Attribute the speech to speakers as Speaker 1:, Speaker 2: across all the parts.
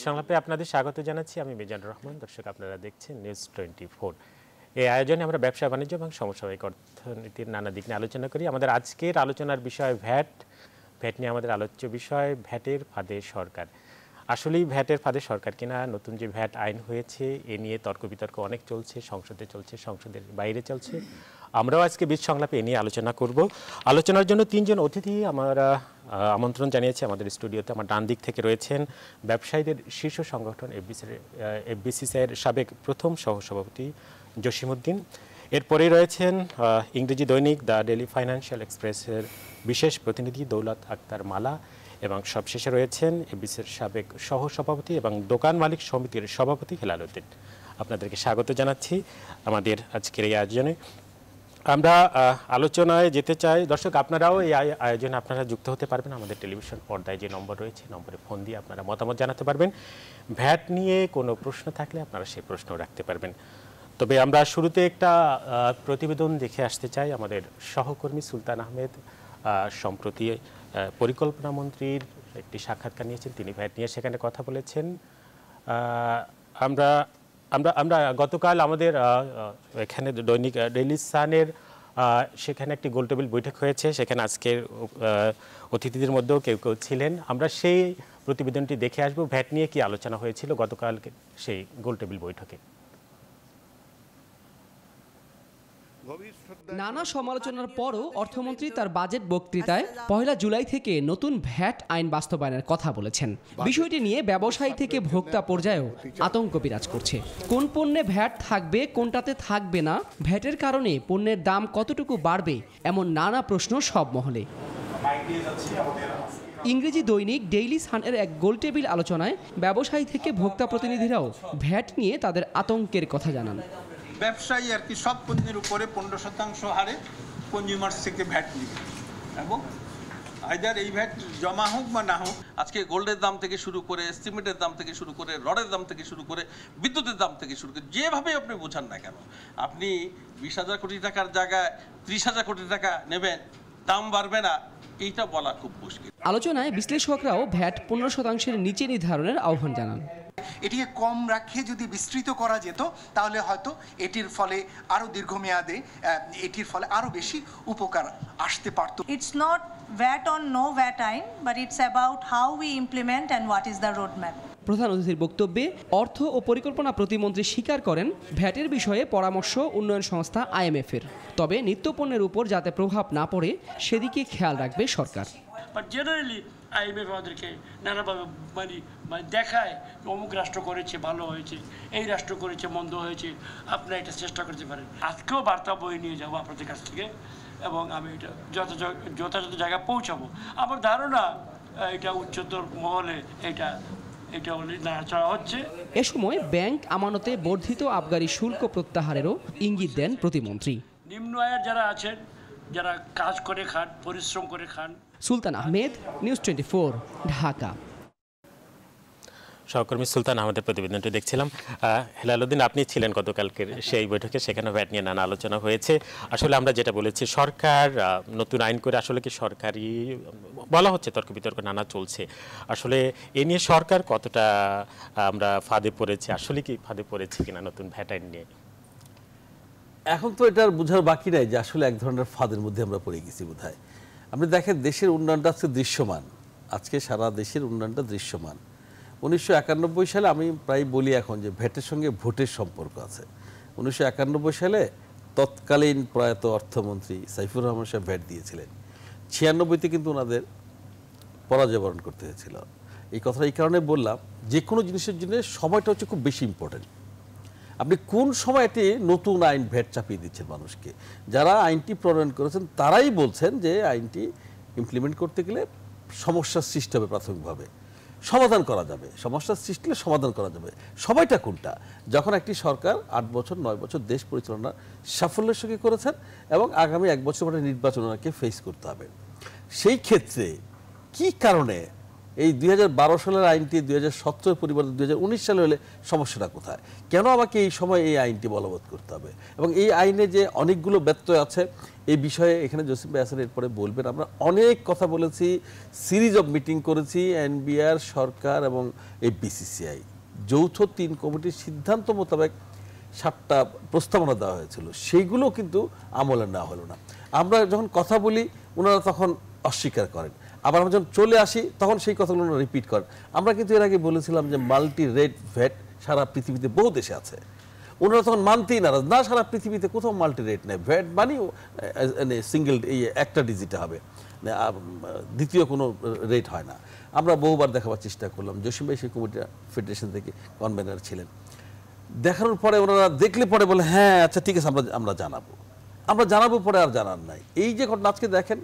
Speaker 1: সংলাপে আপনাদের স্বাগত জানাচ্ছি। আমি মিজানুর রহমান। দর্শক, আপনারা দেখছেন নিউজ 24। এই আয়োজনে আমরা ব্যবসা বাণিজ্য এবং সমসাময়িক অর্থনীতির নানা দিক নিয়ে আলোচনা করি। আমাদের আজকের আলোচনার বিষয় ভ্যাট নিয়ে আমাদের আলোচ্য বিষয় ভ্যাটের ফাঁদে সরকার। আসলেই ভ্যাটের ফাঁদে সরকার কিনা? নতুন যে ভ্যাট আইন হয়েছে এ নিয়ে তর্ক বিতর্ক অনেক চলছে, সংসদে চলছে, সংসদের বাইরে চলছে। আমরাও আজকে সংলাপে এ নিয়ে আলোচনা করব। আলোচনার জন্য তিনজন অতিথি আমরা আমন্ত্রণ জানিয়েছি আমাদের স্টুডিওতে। আমার ডান দিক থেকে রয়েছেন ব্যবসায়ীদের শীর্ষ সংগঠন এফবিসিসিআইয়ের সাবেক প্রথম সহসভাপতি জসিমউদ্দিন। এরপরে রয়েছেন ইংরেজি দৈনিক দ্য ডেইলি ফাইন্যান্সিয়াল এক্সপ্রেসের বিশেষ প্রতিনিধি দৌলত আক্তার মালা, এবং সবশেষে রয়েছেন এফবিসির সাবেক সহসভাপতি এবং দোকান মালিক সমিতির সভাপতি হেলাল উদ্দিন। আপনাদেরকে স্বাগত জানাচ্ছি আমাদের আজকের এই আয়োজনে। আমরা আলোচনায় যেতে চাই। দর্শক, আপনারাও এই আয়োজনে আপনারা যুক্ত হতে পারবেন। আমাদের টেলিভিশন পর্দায় যে নম্বর রয়েছে, নম্বরে ফোন দিয়ে আপনারা মতামত জানাতে পারবেন। ভ্যাট নিয়ে কোনো প্রশ্ন থাকলে আপনারা সেই প্রশ্ন রাখতে পারবেন। তবে আমরা শুরুতে একটা প্রতিবেদন দেখে আসতে চাই। আমাদের সহকর্মী সুলতান আহমেদ সম্প্রতি পরিকল্পনা মন্ত্রীর একটি সাক্ষাৎকার নিয়েছেন। তিনি ভ্যাট নিয়ে সেখানে কথা বলেছেন। আমরা আমরা আমরা গতকাল আমাদের এখানে দৈনিক ডেইলি সানের সেখানে একটি গোলটেবিল বৈঠক হয়েছে। সেখানে আজকের অতিথিদের মধ্যেও কেউ কেউ ছিলেন। আমরা সেই প্রতিবেদনটি দেখে আসব। ভ্যাট নিয়ে কি আলোচনা হয়েছিল গতকাল সেই গোলটেবিল বৈঠকে।
Speaker 2: নানা সমালোচনার পরও অর্থমন্ত্রী তার বাজেট বক্তৃতায় 1 জুলাই থেকে নতুন ভ্যাট আইন বাস্তবায়নের কথা বলেছেন। বিষয়টি নিয়ে ব্যবসায়ী থেকে ভোক্তা পর্যায়েও আতঙ্ক বিরাজ করছে। কোন পণ্যে ভ্যাট থাকবে, কোনটাতে থাকবে না, ভ্যাটের কারণে পণ্যের দাম কতটুকু বাড়বে, এমন নানা প্রশ্ন সব মহলে। ইংরেজি দৈনিক ডেইলি সানের এক গোলটেবিল আলোচনায় ব্যবসায়ী থেকে ভোক্তা প্রতিনিধিরাও ভ্যাট নিয়ে তাদের আতঙ্কের কথা জানান।
Speaker 3: ব্যবসায়ী আর কি সব পণ্যের উপরে 15% হারে কনজিউমার্স থেকে ভ্যাট নিবে, এবং আইদার এই ভ্যাট জমা হোক বা না হোক।
Speaker 4: আজকে গোল্ডের দাম থেকে শুরু করে, সিমেন্টের দাম থেকে শুরু করে, রডের দাম থেকে শুরু করে, বিদ্যুতের দাম থেকে শুরু করে, যেভাবে আপনি বোঝান না কেন, আপনি 20,000 কোটি টাকার জায়গায় 30,000 কোটি টাকা নেবেন, দাম বাড়বে না, এইটা বলা খুব মুশকিল।
Speaker 2: আলোচনায় বিশ্লেষকরাও ভ্যাট 15% নিচে নির্ধারণের আহ্বান জানান।
Speaker 5: এটিকে কম রাখে যদি বিস্তৃত করা যেত তাহলে হয়তো এটির ফলে আরো দীর্ঘমেয়াদে এটির ফলে আরো বেশি উপকার আসতে পারত।
Speaker 6: It's not VAT on no VAT আইন, but it's about how we implement and what is the roadmap.
Speaker 2: প্রধান অতিথির বক্তব্যে অর্থ ও পরিকল্পনা প্রতিমন্ত্রী স্বীকার করেন ভ্যাটের বিষয়ে পরামর্শ উন্নয়ন সংস্থা IMF-এর। তবে নিত্যপণ্যের উপর যাতে প্রভাব না পড়ে সেদিকে খেয়াল রাখবে সরকার।
Speaker 7: বাট জেনারেলি IMF আমাদেরকে নানাভাবে মানে দেখায় অমুক রাষ্ট্র করেছে ভালো হয়েছে, এই রাষ্ট্র করেছে মন্দ হয়েছে, আপনারা এটা চেষ্টা করতে পারেন। আজকেও বার্তা বই নিয়ে যাবো আপনাদের কাছ থেকে, এবং আমি এটা যথাযথ জায়গায় পৌঁছাবো। আমার ধারণা এটা উচ্চতর মহলে এটা নাড়াচাড়া হচ্ছে।
Speaker 2: এ সময় ব্যাংক আমানতে বর্ধিত আবগারি শুল্ক প্রত্যাহারেরও ইঙ্গিত দেন প্রতিমন্ত্রী।
Speaker 7: নিম্ন আয়ের যারা আছেন, যারা কাজ করে খান, পরিশ্রম করে খান।
Speaker 2: সুলতান আহমেদ, নিউজ 24, ঢাকা।
Speaker 1: সহকর্মী সুলতান আহমেদের প্রতিবেদনটি দেখছিলাম। হেলাল উদ্দিন, আপনি ছিলেন গতকালকের সেই বৈঠকে, সেখানে ভ্যাট নিয়ে নানা আলোচনা হয়েছে। আসলে আমরা যেটা বলেছি, সরকার নতুন আইন করে আসলে কি সরকারি বলা হচ্ছে, তর্ক বিতর্ক নানা চলছে। আসলে এ নিয়ে সরকার কতটা আমরা ফাঁদে পড়েছে, আসলে কি ফাঁদে পড়েছে কিনা নতুন ভ্যাট আইন নিয়ে?
Speaker 8: এখন তো এটার বোঝার বাকি নাই যে আসলে এক ধরনের ফাঁদের মধ্যে আমরা পড়ে গেছি বোধহয়। আপনি দেখেন দেশের উন্নয়নটা আজকে দৃশ্যমান, আজকে সারা দেশের উন্নয়নটা দৃশ্যমান। 1991 সালে আমি প্রায় বলি এখন যে ভ্যাটের সঙ্গে ভোটের সম্পর্ক আছে। 1991 সালে তৎকালীন প্রয়াত অর্থমন্ত্রী সাইফুর রহমান সাহেব ভ্যাট দিয়েছিলেন। 96-তে কিন্তু ওনাদের পরাজয় বরণ করতে হয়েছিল। এই কথাটা এই কারণে বললাম, যে কোনো জিনিসের জন্য সময়টা হচ্ছে খুব বেশি ইম্পর্টেন্ট। আপনি কোন সময় একটি নতুন আইন ভ্যাট চাপিয়ে দিচ্ছেন মানুষকে। যারা আইনটি প্রণয়ন করেছেন তারাই বলছেন যে আইনটি ইমপ্লিমেন্ট করতে গেলে সমস্যার সৃষ্টি হবে, প্রাথমিকভাবে সমাধান করা যাবে, সমস্যার সৃষ্টি হলে সমাধান করা যাবে। সময়টা কোনটা? যখন একটি সরকার 8 বছর 9 বছর দেশ পরিচালনা সাফল্যের সঙ্গে করেছেন এবং আগামী 1 বছর পরে নির্বাচন ওনাকে ফেস করতে হবে। সেই ক্ষেত্রে কি কারণে এই 2012 সালের আইনটি 2017 পরিবর্তে 2019 সালে হলে সমস্যাটা কোথায়? কেন আমাকে এই সময় এই আইনটি বলবৎ করতে হবে? এবং এই আইনে যে অনেকগুলো ব্যত্যয় আছে এই বিষয়ে এখানে জসিম ভাই হাসান এরপরে বলবেন। আমরা অনেক কথা বলেছি, সিরিজ অফ মিটিং করেছি, এনবিআর, সরকার এবং এই বিসিসিআই যৌথ 3 কমিটির সিদ্ধান্ত মোতাবেক 7টা প্রস্তাবনা দেওয়া হয়েছিল, সেইগুলো কিন্তু আমলে নেওয়া হলো না। আমরা যখন কথা বলি ওনারা তখন অস্বীকার করেন, আবার আমরা যখন চলে আসি তখন সেই কথাগুলো রিপিট করেন। আমরা কিন্তু এর আগে বলেছিলাম যে মাল্টি রেট ভ্যাট সারা পৃথিবীতে বহু দেশে আছে, ওনারা তখন মানতেই নারাজ, না সারা পৃথিবীতে কোথাও মাল্টি রেট নেই, ভ্যাট মানে সিঙ্গেল এই একটা ডিজিটে হবে, দ্বিতীয় কোনো রেট হয় না। আমরা বহুবার দেখাবার চেষ্টা করলাম, জসিম ভাই সেই কমিটি ফেডারেশন থেকে কনভেনার ছিলেন, দেখানোর পরে ওনারা দেখলে পরে বলে হ্যাঁ আচ্ছা ঠিক আছে আমরা জানাবো পরে আর জানার নাই। এই যে ঘটনা আজকে দেখেন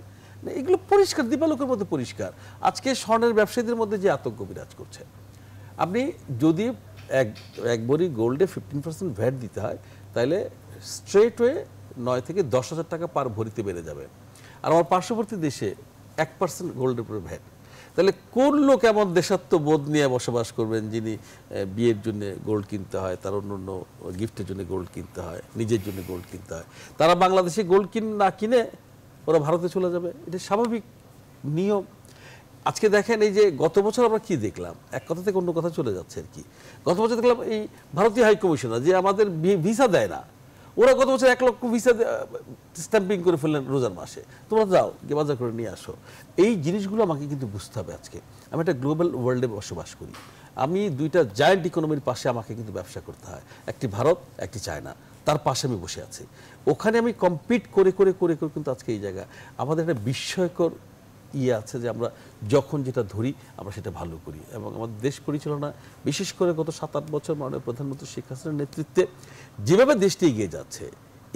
Speaker 8: এগুলো পরিষ্কার, দিবালোকের মধ্যে পরিষ্কার। আজকে স্বর্ণের ব্যবসায়ীদের মধ্যে যে আতঙ্ক বিরাজ করছে, আপনি যদি এক ভরি গোল্ডে 15% ভ্যাট দিতে হয় তাহলে স্ট্রেট ওয়ে 9 থেকে 10,000 টাকা পার ভরিতে বেড়ে যাবে। আর আমার পার্শ্ববর্তী দেশে 1% গোল্ডের উপরে ভ্যাট। তাহলে কোন লোক এমন দেশাত্মবোধ নিয়ে বসবাস করবেন যিনি বিয়ের জন্য গোল্ড কিনতে হয়, তার অন্য গিফটের জন্য গোল্ড কিনতে হয়, নিজের জন্য গোল্ড কিনতে হয়, তারা বাংলাদেশে গোল্ড না কিনে ওরা ভারতে চলে যাবে, এটা স্বাভাবিক নিয়ম। আজকে দেখেন এই যে গত বছর আমরা কি দেখলাম, এক কথা থেকে অন্য কথা চলে যাচ্ছে আর কি। গত বছর দেখলাম এই ভারতীয় হাই কমিশনার যে আমাদের ভিসা দেয় না, ওরা গত বছর 1 লক্ষ ভিসা স্ট্যাম্পিং করে ফেললেন রোজার মাসে, তোমরা যাও গিয়ে বাজার করে নিয়ে আসো। এই জিনিসগুলো আমাকে কিন্তু বুঝতে হবে। আজকে আমি একটা গ্লোবাল ওয়ার্ল্ডে বসবাস করি, আমি 2টা জায়ান্ট ইকোনমির পাশে আমাকে কিন্তু ব্যবসা করতে হয়, একটি ভারত একটি চায়না, তার পাশে আমি বসে আছি, ওখানে আমি কম্পিট করে করে করে করে কিন্তু আজকে এই জায়গা আমাদের একটা বিস্ময়কর আছে যে আমরা যখন যেটা ধরি আমরা সেটা ভালো করি। এবং আমাদের দেশ পরিচালনা বিশেষ করে গত 7-8 বছর মাননীয় প্রধানমন্ত্রী শেখ হাসিনার নেতৃত্বে যেভাবে দেশটি এগিয়ে যাচ্ছে,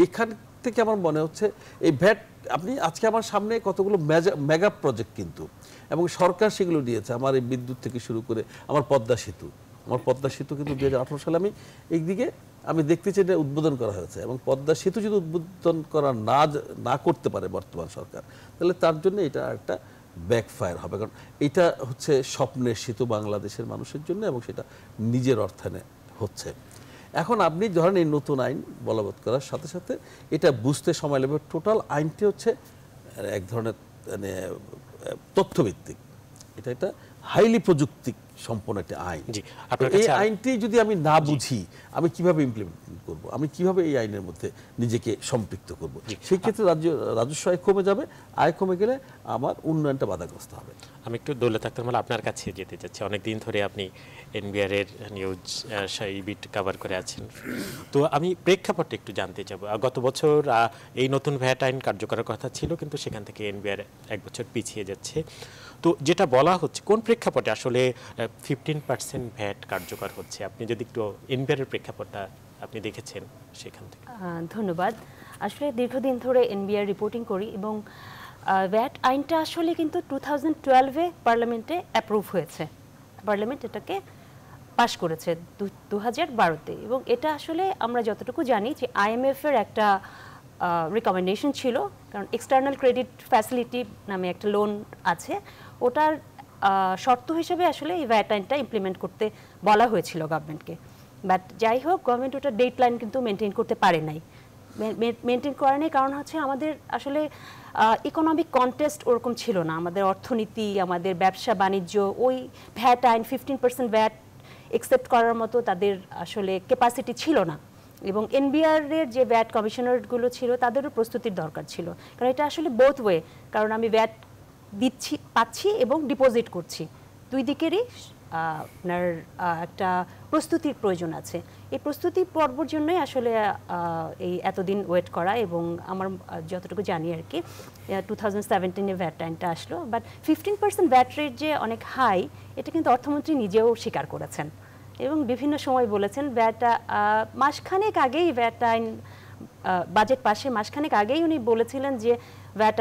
Speaker 8: এখান থেকে আমার মনে হচ্ছে এই ভ্যাট আপনি আজকে আমার সামনে কতগুলো মেগা প্রজেক্ট কিন্তু, এবং সরকার সেগুলো দিয়েছে, আমার এই বিদ্যুৎ থেকে শুরু করে আমার পদ্মা সেতু কিন্তু 2018 সালে আমি দেখতে চাই এটা উদ্বোধন করা হয়েছে। এবং পদ্মা সেতু যদি উদ্বোধন করা না করতে পারে বর্তমান সরকার, তাহলে তার জন্য এটা একটা ব্যাকফায়ার হবে, কারণ এটা হচ্ছে স্বপ্নের সেতু বাংলাদেশের মানুষের জন্য এবং সেটা নিজের অর্থায়নে হচ্ছে। এখন আপনি ধরেন এই নতুন আইন বলবৎ করার সাথে সাথে এটা বুঝতে সময় লাগবে। টোটাল আইনটি হচ্ছে এক ধরনের মানে তথ্যভিত্তিক, এটা হাইলি প্রযুক্তি সম্পন্ন একটা আইন। এই আইনটি যদি আমি না বুঝি আমি কিভাবে ইমপ্লিমেন্ট করব, আমি কিভাবে এই আইনের মধ্যে নিজেকে সম্পৃক্ত করব, সেই ক্ষেত্রে রাজস্ব আয় কমে যাবে, আয় কমে গেলে আমার উন্নয়নটা বাধাগ্রস্ত হবে।
Speaker 1: আমি একটু দৌলত আক্তার মাল আপনার কাছে যেতে চাচ্ছি, অনেকদিন ধরে আপনি এনবিআর এর নিউজ বিট কভার করে আছেন, তো আমি প্রেক্ষাপটটা একটু জানতে চাবো। গত বছর এই নতুন ভ্যাট আইন কার্যকরের কথা ছিল, কিন্তু সেখান থেকে এনবিআর 1 বছর পিছিয়ে যাচ্ছে। তো যেটা বলা হচ্ছে কোন প্রেক্ষাপটে আসলে 15% ভ্যাট কার্যকর হচ্ছে, আপনি যদি একটু এনবিআর এর প্রেক্ষাপটটা আপনি দেখেছেন সেখান থেকে।
Speaker 9: ধন্যবাদ। আসলে দীর্ঘদিন ধরে এনবিআর রিপোর্টিং করি এবং ভ্যাট আইনটা আসলে কিন্তু 2012-এ পার্লামেন্টে অ্যাপ্রুভ হয়েছে, পার্লামেন্ট এটাকে পাশ করেছে 2012-তে, এবং এটা আসলে আমরা যতটুকু জানি যে আইএমএফ এর একটা রিকমেন্ডেশন ছিল, কারণ এক্সটার্নাল ক্রেডিট ফ্যাসিলিটি নামে একটা লোন আছে, ওটার শর্ত হিসেবে আসলে এই ভ্যাট আইনটা ইমপ্লিমেন্ট করতে বলা হয়েছিল গভর্নমেন্টকে। বাট যাই হোক, গভর্নমেন্ট ওটার ডেট লাইন কিন্তু মেনটেন করতে পারে নাই। মেনটেন করা নেই কারণ হচ্ছে আমাদের আসলে ইকোনমিক কন্টেস্ট ওরকম ছিল না, আমাদের অর্থনীতি, আমাদের ব্যবসা বাণিজ্য ওই ভ্যাট আইন 15% ভ্যাট একসেপ্ট করার মতো তাদের আসলে ক্যাপাসিটি ছিল না। এবং এনবিআর এর যে ভ্যাট কমিশনারগুলো ছিল তাদেরও প্রস্তুতির দরকার ছিল, কারণ এটা আসলে বোথ ওয়ে, কারণ আমি ভ্যাট পাচ্ছি এবং ডিপোজিট করছি, দুই দিকেরই আপনার একটা প্রস্তুতির প্রয়োজন আছে। এই প্রস্তুতি পর্বর জন্যই আসলে এই এতদিন ওয়েট করা, এবং আমার যতটুকু জানি আর কি 2017-এ ভ্যাট আইনটা আসলো। বাট 15% ভ্যাট রেট যে অনেক হাই, এটা কিন্তু অর্থমন্ত্রী নিজেও স্বীকার করেছেন এবং বিভিন্ন সময় বলেছেন। মাসখানেক আগেই ভ্যাট আইন বাজেট পাশে মাসখানেক আগেই উনি বলেছিলেন যে ভ্যাট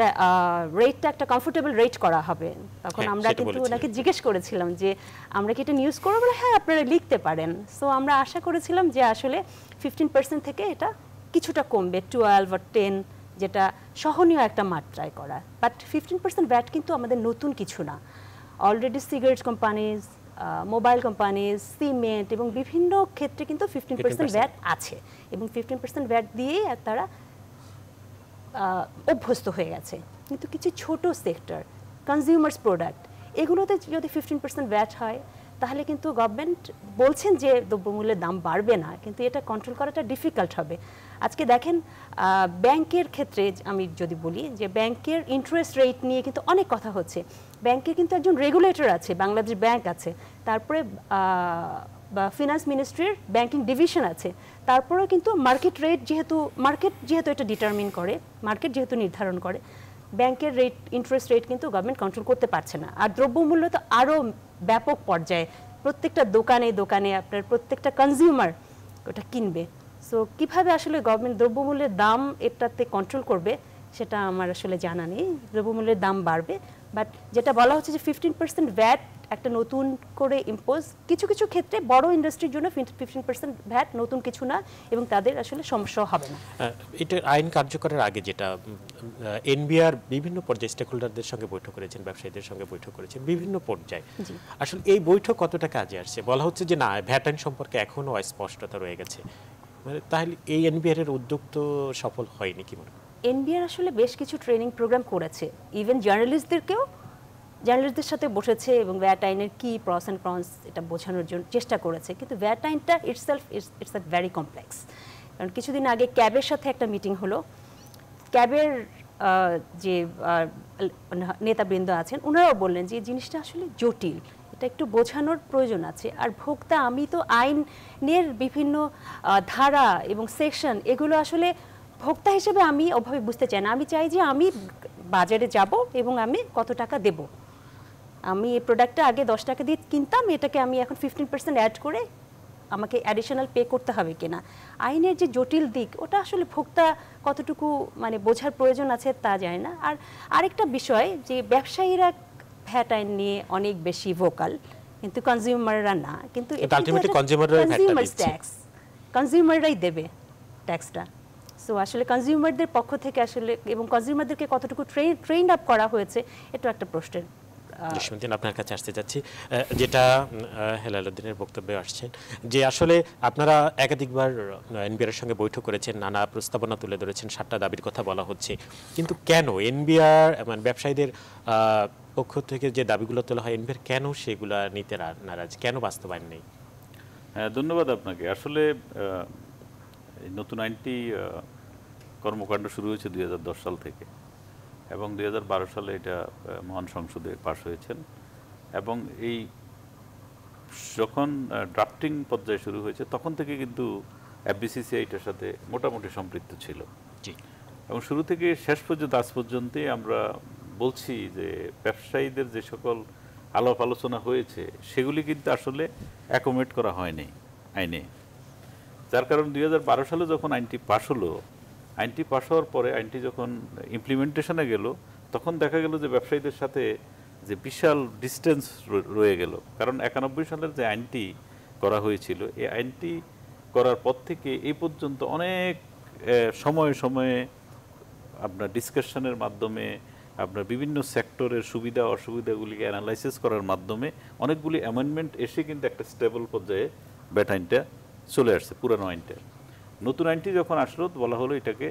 Speaker 9: রেটটা একটা কমফোর্টেবল রেট করা হবে। তখন আমরা কিন্তু ওনাকে জিজ্ঞেস করেছিলাম যে আমরা কি এটা নিউজ করবো, বলে হ্যাঁ আপনারা লিখতে পারেন। সো আমরা আশা করেছিলাম যে আসলে 15% থেকে এটা কিছুটা কমবে, 12 বা 10, যেটা সহনীয় একটা মাত্রায় করা। বাট 15% ভ্যাট কিন্তু আমাদের নতুন কিছু না। Already cigarette companies, mobile companies, cement এবং বিভিন্ন ক্ষেত্রে কিন্তু 15% ভ্যাট আছে এবং 15% ভ্যাট দিয়েই তারা অভ্যস্ত হয়ে গেছে। কিন্তু কিছু ছোট সেক্টর, কনজিউমার্স প্রোডাক্ট, এগুলোতে যদি 15% ভ্যাট হয় তাহলে কিন্তু গভর্নমেন্ট বলছেন যে দ্রব্যমূল্যের দাম বাড়বে না, কিন্তু এটা কন্ট্রোল করাটা ডিফিকাল্ট হবে। আজকে দেখেন ব্যাংকের ক্ষেত্রে আমি যদি বলি যে ব্যাংকের ইন্টারেস্ট রেট নিয়ে কিন্তু অনেক কথা হচ্ছে। ব্যাংকের কিন্তু একজন রেগুলেটর আছে, বাংলাদেশ ব্যাংক আছে, তারপরে বা ফিনান্স মিনিস্ট্রির ব্যাংকিং ডিভিশন আছে, তারপরেও কিন্তু মার্কেট যেহেতু এটা ডিটারমিন করে, মার্কেট যেহেতু নির্ধারণ করে, ব্যাংকের রেট, ইন্টারেস্ট রেট কিন্তু গভর্নমেন্ট কন্ট্রোল করতে পারছে না। আর দ্রব্যমূল্য তো আরও ব্যাপক পর্যায়ে প্রত্যেকটা দোকানে দোকানে আপনার প্রত্যেকটা কনজিউমার ওটা কিনবে। সো কিভাবে আসলে গভর্নমেন্ট দ্রব্যমূল্যের দাম এটাতে কন্ট্রোল করবে সেটা আমার আসলে জানা নেই। দ্রব্যমূল্যের দাম বাড়বে, বাট যেটা বলা হচ্ছে যে 15% ভ্যাট একটা নতুন করে ইম্পোজ, কিছু কিছু ক্ষেত্রে বড় ইন্ডাস্ট্রির জন্য 15% ভ্যাট নতুন কিছু না এবং তাদের আসলে সমস্যা হবে না।
Speaker 1: এটা আইন কার্যকরের আগে যেটা এনবিআর বিভিন্ন পর্যায়ে স্টেকহোল্ডারদের সঙ্গে বৈঠক করেছেন, ব্যবসায়ীদের সঙ্গে বৈঠক করেছেন বিভিন্ন পর্যায়ে, আসলে এই বৈঠক কতটা কাজে আসছে? বলা হচ্ছে যে না, ভ্যাট আইন সম্পর্কে এখনো অস্পষ্টতা রয়ে গেছে, মানে তাহলে এই এনবিআর এর উদ্যোগ তো সফল হয়নি কি মনে হয়?
Speaker 9: এনবিআর আসলে বেশ কিছু ট্রেনিং প্রোগ্রাম করেছে, ইভেন জার্নালিস্টদের সাথে বসেছে এবং ভ্যাট আইনের কি প্রস অ্যান্ড কনস এটা বোঝানোর জন্য চেষ্টা করেছে। কিন্তু ভ্যাট আইনটা ইটস আ ভেরি কমপ্লেক্স। কারণ কিছুদিন আগে ক্যাবের সাথে একটা মিটিং হলো, ক্যাবের যে নেতাবৃন্দ আছেন ওনারাও বললেন যে জিনিসটা আসলে জটিল, এটা একটু বোঝানোর প্রয়োজন আছে। আর ভোক্তা, আমি তো আইনের বিভিন্ন ধারা এবং সেকশন এগুলো আসলে ভোক্তা হিসেবে আমি ওভাবে বুঝতে চাই না। আমি চাই যে আমি বাজারে যাব এবং আমি কত টাকা দেব, আমি এই প্রোডাক্টটা আগে 10 টাকা দিয়ে কিনতাম, এটাকে আমি এখন 15% অ্যাড করে আমাকে অ্যাডিশনাল পে করতে হবে কিনা। আইনের যে জটিল দিক ওটা আসলে ভোক্তা কতটুকু মানে বোঝার প্রয়োজন আছে তা জানি না। আর আরেকটা বিষয় যে ব্যবসায়ীরা ভ্যাট আইন নিয়ে অনেক বেশি ভোকাল, কিন্তু কনজিউমাররা না। কিন্তু কনজিউমাররাই দেবে ট্যাক্সটা। সো আসলে কনজিউমারদের পক্ষ থেকে আসলে এবং কনজিউমারদেরকে কতটুকু ট্রেন আপ করা হয়েছে এটা একটা প্রশ্নের।
Speaker 1: জসীমউদ্দিন, আপনার কাছে আসতে যাচ্ছি, যেটা হেলাল উদ্দিনের বক্তব্যে আসছেন যে আসলে আপনারা একাধিকবার এনবিআর সঙ্গে বৈঠক করেছেন, নানা প্রস্তাবনা তুলে ধরেছেন, 7টা দাবির কথা বলা হচ্ছে, কিন্তু কেন এনবিআর মানে ব্যবসায়ীদের পক্ষ থেকে যে দাবিগুলো তোলা হয় এনবিআর কেন সেগুলো নিতে নারাজ, কেন বাস্তবায়ন নেই?
Speaker 10: হ্যাঁ, ধন্যবাদ আপনাকে। আসলে নতুন আইনটি কর্মকাণ্ড শুরু হয়েছে 2010 সাল থেকে এবং 2012 সালে এটা মহান সংসদে পাশ হয়েছেন এবং এই যখন ড্রাফটিং পর্যায়ে শুরু হয়েছে তখন থেকে কিন্তু এফবিসিসি এটার সাথে মোটামুটি সম্পৃক্ত ছিল।
Speaker 1: জি,
Speaker 10: এবং শুরু থেকে শেষ পর্যন্ত আজ পর্যন্ত আমরা বলছি যে ব্যবসায়ীদের যে সকল আলাপ আলোচনা হয়েছে সেগুলি কিন্তু আসলে অ্যাকোমোডেট করা হয়নি আইনে। যার কারণ 2012 সালে যখন আইনটি পাশ হলো, আইনটি পাশ হওয়ার পরে আইনটি যখন ইমপ্লিমেন্টেশনে গেল তখন দেখা গেল যে ব্যবসায়ীদের সাথে যে বিশাল ডিস্টেন্স রয়ে গেল। কারণ 91 সালের যে আইনটি করা হয়েছিল, এই আইনটি করার পর থেকে এই পর্যন্ত অনেক সময়ে সময়ে আপনার ডিসকাশনের মাধ্যমে আপনার বিভিন্ন সেক্টরের সুবিধা অসুবিধাগুলিকে অ্যানালাইসিস করার মাধ্যমে অনেকগুলি অ্যামেন্ডমেন্ট এসে কিন্তু একটা স্টেবল পর্যায়ে ভ্যাট আইনটা চলে আসছে। পুরানো আইনটা, নতুন আইনটি যখন আসলো বলা হলো এটাকে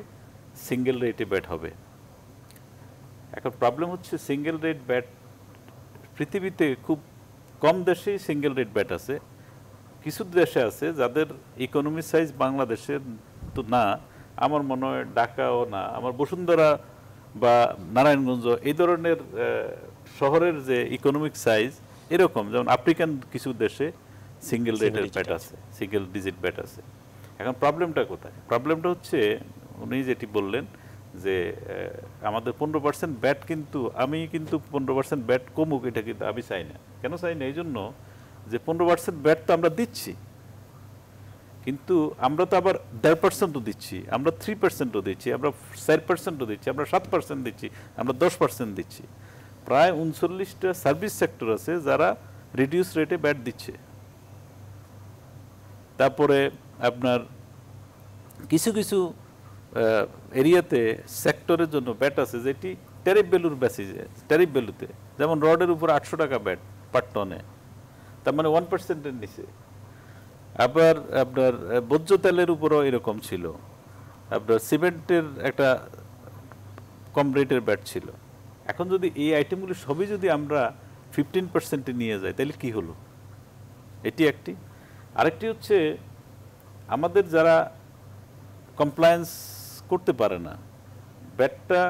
Speaker 10: সিঙ্গেল রেটে ভ্যাট হবে। এখন প্রবলেম হচ্ছে সিঙ্গেল রেট ভ্যাট পৃথিবীতে খুব কম দেশেই সিঙ্গেল রেট ভ্যাট আছে। কিছু দেশে আছে যাদের ইকোনমি সাইজ বাংলাদেশের তো না, আমার মনে হয় ঢাকাও না, আমার বসুন্ধরা বা নারায়ণগঞ্জ এই ধরনের শহরের যে ইকোনমিক সাইজ এরকম, যেমন আফ্রিকান কিছু দেশে সিঙ্গেল রেটের ভ্যাট আছে, সিঙ্গেল ডিজিট ভ্যাট আছে। এখন প্রবলেমটা কোথায়? প্রবলেমটা হচ্ছে উনি যেটি বললেন যে আমাদের 15% ব্যাট, কিন্তু আমি কিন্তু 15% ব্যাট কমুক এটা কিন্তু আমি চাই না। কেন চাই না? এই জন্য যে 15% ব্যাট তো আমরা দিচ্ছি, কিন্তু আমরা তো আবার 1.5%ও দিচ্ছি, আমরা 3%ও দিচ্ছি, আমরা 4%ও দিচ্ছি, আমরা 7% দিচ্ছি, আমরা 10% দিচ্ছি। প্রায় 39টা সার্ভিস সেক্টর আছে যারা রিডিউস রেটে ব্যাট দিচ্ছে। তারপরে আপনার কিছু কিছু এরিয়াতে সেক্টরের জন্য ব্যাট আছে যেটি ট্যারিফ ভ্যালুর বেসিসে, ট্যারিফ ভ্যালুতে, যেমন রডের উপর 800 টাকা ব্যাট পার টনে, তার মানে 1%-এর নিচে। আবার আপনার ভোজ্য তেলের উপরও এরকম ছিল, আপনার সিমেন্টের একটা কম রেটের ব্যাট ছিল। এখন যদি এই আইটেমগুলি সবই যদি আমরা 15%-এ নিয়ে যাই তাহলে কি হলো? এটি একটি। আরেকটি হচ্ছে আমাদের যারা কমপ্লায়েন্স করতে পারে না, ব্যাটটা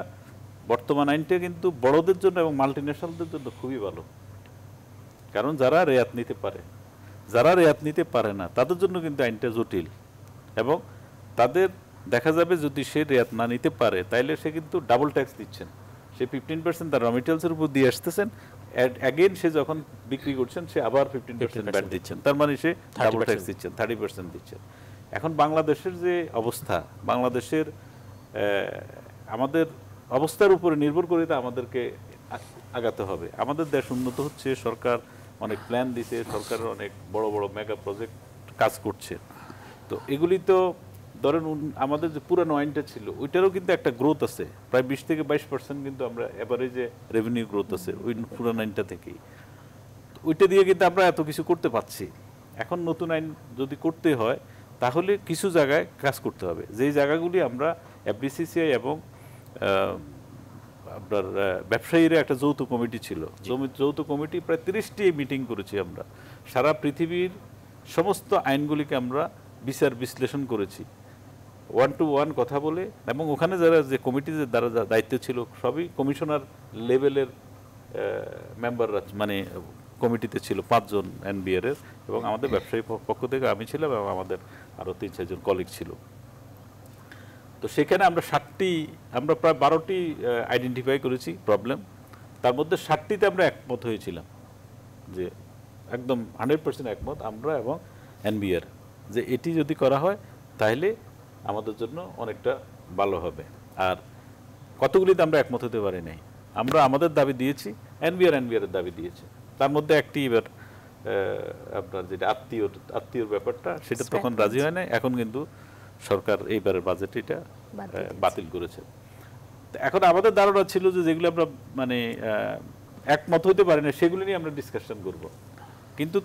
Speaker 10: বর্তমান আইনটা কিন্তু বড়দের জন্য এবং মাল্টিন্যাশনালদের জন্য খুবই ভালো, কারণ যারা রেয়াত নিতে পারে, যারা রেয়াত নিতে পারে না তাদের জন্য কিন্তু আইনটা জটিল, এবং তাদের দেখা যাবে যদি সে রেয়াত না নিতে পারে তাইলে সে কিন্তু ডাবল ট্যাক্স দিচ্ছেন। সে 15% তার র মেটেরিয়ালসের উপর দিয়ে আসতেছেন, অ্যাগেন সে যখন বিক্রি করছেন সে আবার 15% ব্যাট দিচ্ছেন, তার মানে সে ডাবল ট্যাক্স দিচ্ছেন, 30% দিচ্ছেন। এখন বাংলাদেশের যে অবস্থা, বাংলাদেশের আমাদের অবস্থার উপরে নির্ভর করে তা আমাদেরকে আগাতে হবে। আমাদের দেশ উন্নত হচ্ছে, সরকার অনেক প্ল্যান দিছে, সরকারের অনেক বড় বড় মেগা প্রজেক্ট কাজ করছে। তো এগুলি তো ধরেন আমাদের যে পুরানো আইনটা ছিল ওইটারও কিন্তু একটা গ্রোথ আছে, প্রায় 20 থেকে 22% কিন্তু আমরা এভারেজে রেভিনিউ গ্রোথ আছে ওই পুরানো আইনটা থেকেই। ওইটা দিয়ে কিন্তু আমরা এত কিছু করতে পারছি। এখন নতুন আইন যদি করতে হয় তাহলে কিছু জায়গায় কাজ করতে হবে, যেই জায়গাগুলি আমরা এফবিসিসিআই এবং আপনার ব্যবসায়ীরা একটা যৌথ কমিটি ছিল, যৌথ কমিটি প্রায় 30টি মিটিং করেছি আমরা, সারা পৃথিবীর সমস্ত আইনগুলিকে আমরা বিচার বিশ্লেষণ করেছি, 1-to-1 কথা বলে। এবং ওখানে যারা যে কমিটির দ্বারা দায়িত্ব ছিল সবই কমিশনার লেভেলের মেম্বাররা, মানে কমিটিতে ছিল 5 জন এনবিআর এর, এবং আমাদের ব্যবসায়ী পক্ষ থেকে আমি ছিলাম এবং আমাদের আরও 3-4 জন কলিগ ছিল। তো সেখানে আমরা প্রায় 12টি আইডেন্টিফাই করেছি প্রবলেম, তার মধ্যে 7টিতে আমরা একমত হয়েছিলাম, যে একদম 100% একমত আমরা এবং এনবিআর, যে এটি যদি করা হয় তাহলে আমাদের জন্য অনেকটা ভালো হবে। আর কতগুলিতে আমরা একমত হতে পারি নাই, আমরা আমাদের দাবি দিয়েছি, এনবিআর এর দাবি দিয়েছে। তার মধ্যে একটি এবার আপনার যেটা আত্মীয়র ব্যাপারটা সেটা তখন রাজি হয় না, এখন কিন্তু সরকার এইবারের বাজেট এটা বাতিল করেছে। এখন আমাদের ধারণা ছিল যে যেগুলো আমরা মানে একমত হতে পারি না সেগুলো নিয়ে আমরা ডিসকাশন করব, কিন্তু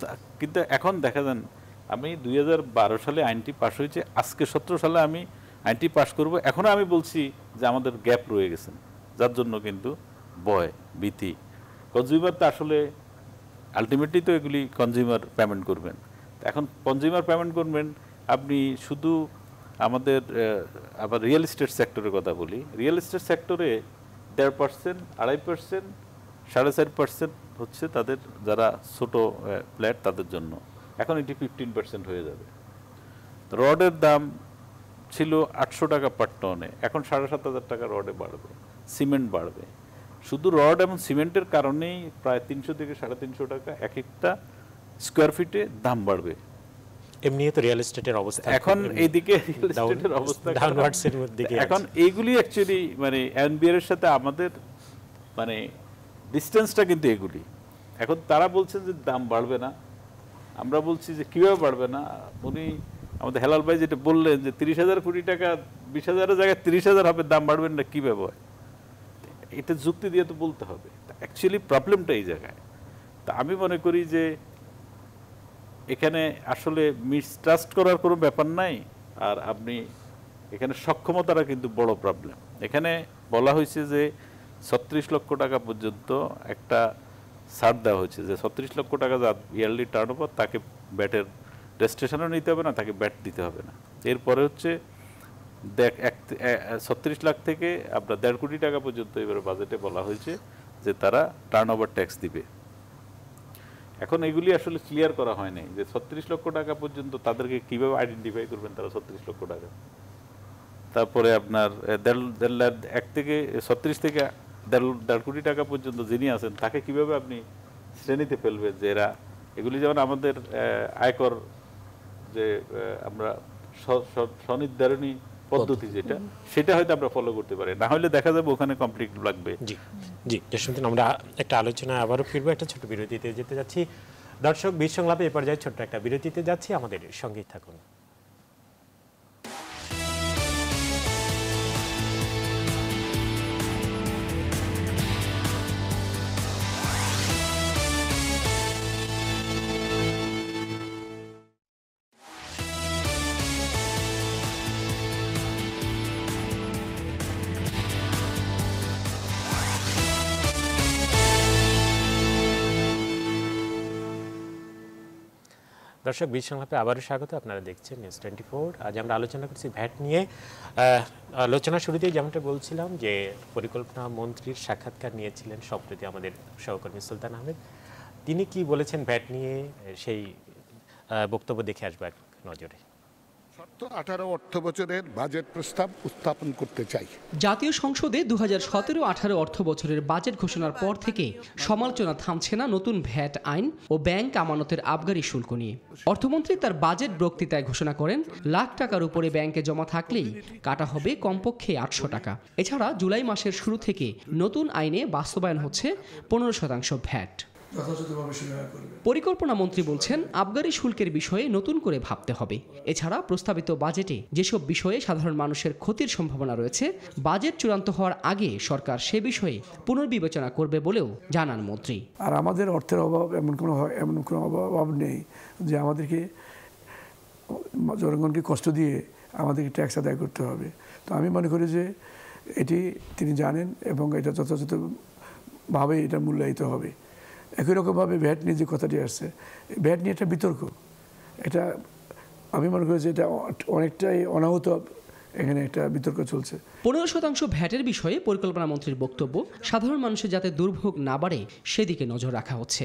Speaker 10: এখন দেখা যান আমি 2012 সালে আইনটি পাশ হয়েছে, আজকে 17 সালে আমি আইনটি পাশ করব, এখনও আমি বলছি যে আমাদের গ্যাপ রয়ে গেছেন, যার জন্য কিন্তু ভয় ভীতি। কনজিউমার তো আসলে আলটিমেটলি তো এগুলি কনজিউমার পেমেন্ট করবেন। এখন কনজিউমার পেমেন্ট করবেন আপনি শুধু আমাদের আবার রিয়েল এস্টেট সেক্টরের কথা বলি, রিয়েল এস্টেট সেক্টরে 1.5%, 2.5%, 4.5% হচ্ছে তাদের যারা ছোট ফ্ল্যাট তাদের জন্য, এখন এটি 15% হয়ে যাবে। রডের দাম ছিল 800 টাকা পার টনে, এখন 7,500 টাকা রডে বাড়বে, সিমেন্ট বাড়বে। শুধু রড এবং সিমেন্টের কারণেই প্রায় 300 থেকে 350 টাকা এক একটা স্কোয়ার ফিটে দাম বাড়বে।
Speaker 1: এমনি তো রিয়েল এস্টেটের অবস্থা
Speaker 10: এখন এইদিকে রিয়েল এস্টেটের অবস্থা
Speaker 1: ডাউনওয়ার্ডসের মধ্যে
Speaker 10: এখন এইগুলি অ্যাকচুয়ালি মানে এনবিআর এর সাথে আমাদের মানে ডিসটেন্সটা কিন্তু এগুলি। এখন তারা বলছেন যে দাম বাড়বে না, আমরা বলছি যে কিভাবে বাড়বে না। উনি আমাদের হেলাল ভাই যেটা বললেন যে 30,000 কোটি টাকা 20,000 এর জায়গায় 30,000 হবে, দাম বাড়বেন না কিভাবে হয়, এটা যুক্তি দিয়ে তো বলতে হবে। অ্যাকচুয়ালি প্রবলেমটা এই জায়গায়। তা আমি মনে করি যে এখানে আসলে মিসট্রাস্ট করার কোনো ব্যাপার নাই, আর আপনি এখানে সক্ষমতাটা কিন্তু বড় প্রবলেম। এখানে বলা হয়েছে যে 36 লক্ষ টাকা পর্যন্ত একটা ছাড় দেওয়া হয়েছে, যে 36 লক্ষ টাকা যার ইয়ারলি টার্ন ওভার তাকে ব্যাটের রেজিস্ট্রেশনও নিতে হবে না, তাকে ব্যাট দিতে হবে না। এরপরে হচ্ছে 36 লাখ থেকে আপনার 1.5 কোটি টাকা পর্যন্ত এবারে বাজেটে বলা হয়েছে যে তারা টার্ন ওভার ট্যাক্স দিবে। এখন এগুলি আসলে ক্লিয়ার করা হয় নাই যে 36 লক্ষ টাকা পর্যন্ত তাদেরকে কিভাবে আইডেন্টিফাই করবেন তারা 36 লক্ষ টাকা। তারপরে আপনার 1 থেকে 36 থেকে 1.5 কোটি টাকা পর্যন্ত যিনি আছেন তাকে কিভাবে আপনি শ্রেণীতে ফেলবেন, যে এরা এগুলি যেমন আমাদের আয়কর যে আমরা স্বনির্ধারণী পদ্ধতি যেটা সেটা হয়তো আমরা ফলো করতে পারি, না হলে দেখা যাবে ওখানে কমপ্লিট লাগবে।
Speaker 1: জি জি শুনতেন, আমরা একটা আলোচনায় আবারও ফিরবো, একটা ছোট বিরতিতে যেতে যাচ্ছি। দর্শক বীর সংলাপে এ পর্যায়ে ছোট্ট একটা বিরতিতে যাচ্ছি, আমাদের সঙ্গেই থাকুন। দর্শক বিশ সংলাপে আবারও স্বাগত, আপনারা দেখছেন নিউজ 24। আজ আমরা আলোচনা করছি ভ্যাট নিয়ে। আলোচনা শুরুতেই যেমনটা বলছিলাম যে পরিকল্পনা মন্ত্রীর সাক্ষাৎকার নিয়েছিলেন সম্প্রতি আমাদের সহকর্মী সুলতান আহমেদ। তিনি কি বলেছেন ভ্যাট নিয়ে, সেই বক্তব্য দেখে আসবো এক নজরে।
Speaker 11: 17-18 অর্থ বছরের বাজেট প্রস্তাব উত্থাপন করতে চাই।
Speaker 2: জাতীয় সংসদে 2017-18 অর্থ বছরের বাজেট ঘোষণার পর থেকে সমালোচনা থামছে না নতুন ভ্যাট আইন ও ব্যাংক আমানতের আবগারি শুল্ক নিয়ে। অর্থমন্ত্রী তার বাজেট বক্তৃতায় ঘোষণা করেন লাখ টাকার উপরে ব্যাংকে জমা থাকলেই কাটা হবে কমপক্ষে 800 টাকা। এছাড়া জুলাই মাসের শুরু থেকে নতুন আইনে বাস্তবায়ন হচ্ছে 15% ভ্যাট। পরিকল্পনা মন্ত্রী বলছেন আবগারি শুল্কের বিষয়ে নতুন করে ভাবতে হবে। এছাড়া প্রস্তাবিত বাজেটে যেসব বিষয়ে সাধারণ মানুষের ক্ষতির সম্ভাবনা রয়েছে, বাজেট চূড়ান্ত হওয়ার আগে সরকার সে বিষয়ে পুনর্বিবেচনা করবে বলেও জানান মন্ত্রী।
Speaker 12: আর আমাদের অর্থের অভাব এমন কোনো অভাব নেই যে আমাদেরকে জনগণকে কষ্ট দিয়ে আমাদেরকে ট্যাক্স আদায় করতে হবে। তো আমি মনে করি যে এটি তিনি জানেন এবং এটা যথাযথভাবে এটা মূল্যায়িত হবে। একই রকমভাবে ভ্যাট নিয়ে যে কথাটি আসছে, ভ্যাট নিয়ে একটা বিতর্ক, এটা আমি মনে করি যে এটা অনেকটাই অনাহূত, এখানে একটা বিতর্ক চলছে।
Speaker 2: 15% ভ্যাটের বিষয়ে পরিকল্পনা মন্ত্রীর বক্তব্য, সাধারণ মানুষের যাতে দুর্ভোগ না বাড়ে সেদিকে নজর রাখা হচ্ছে।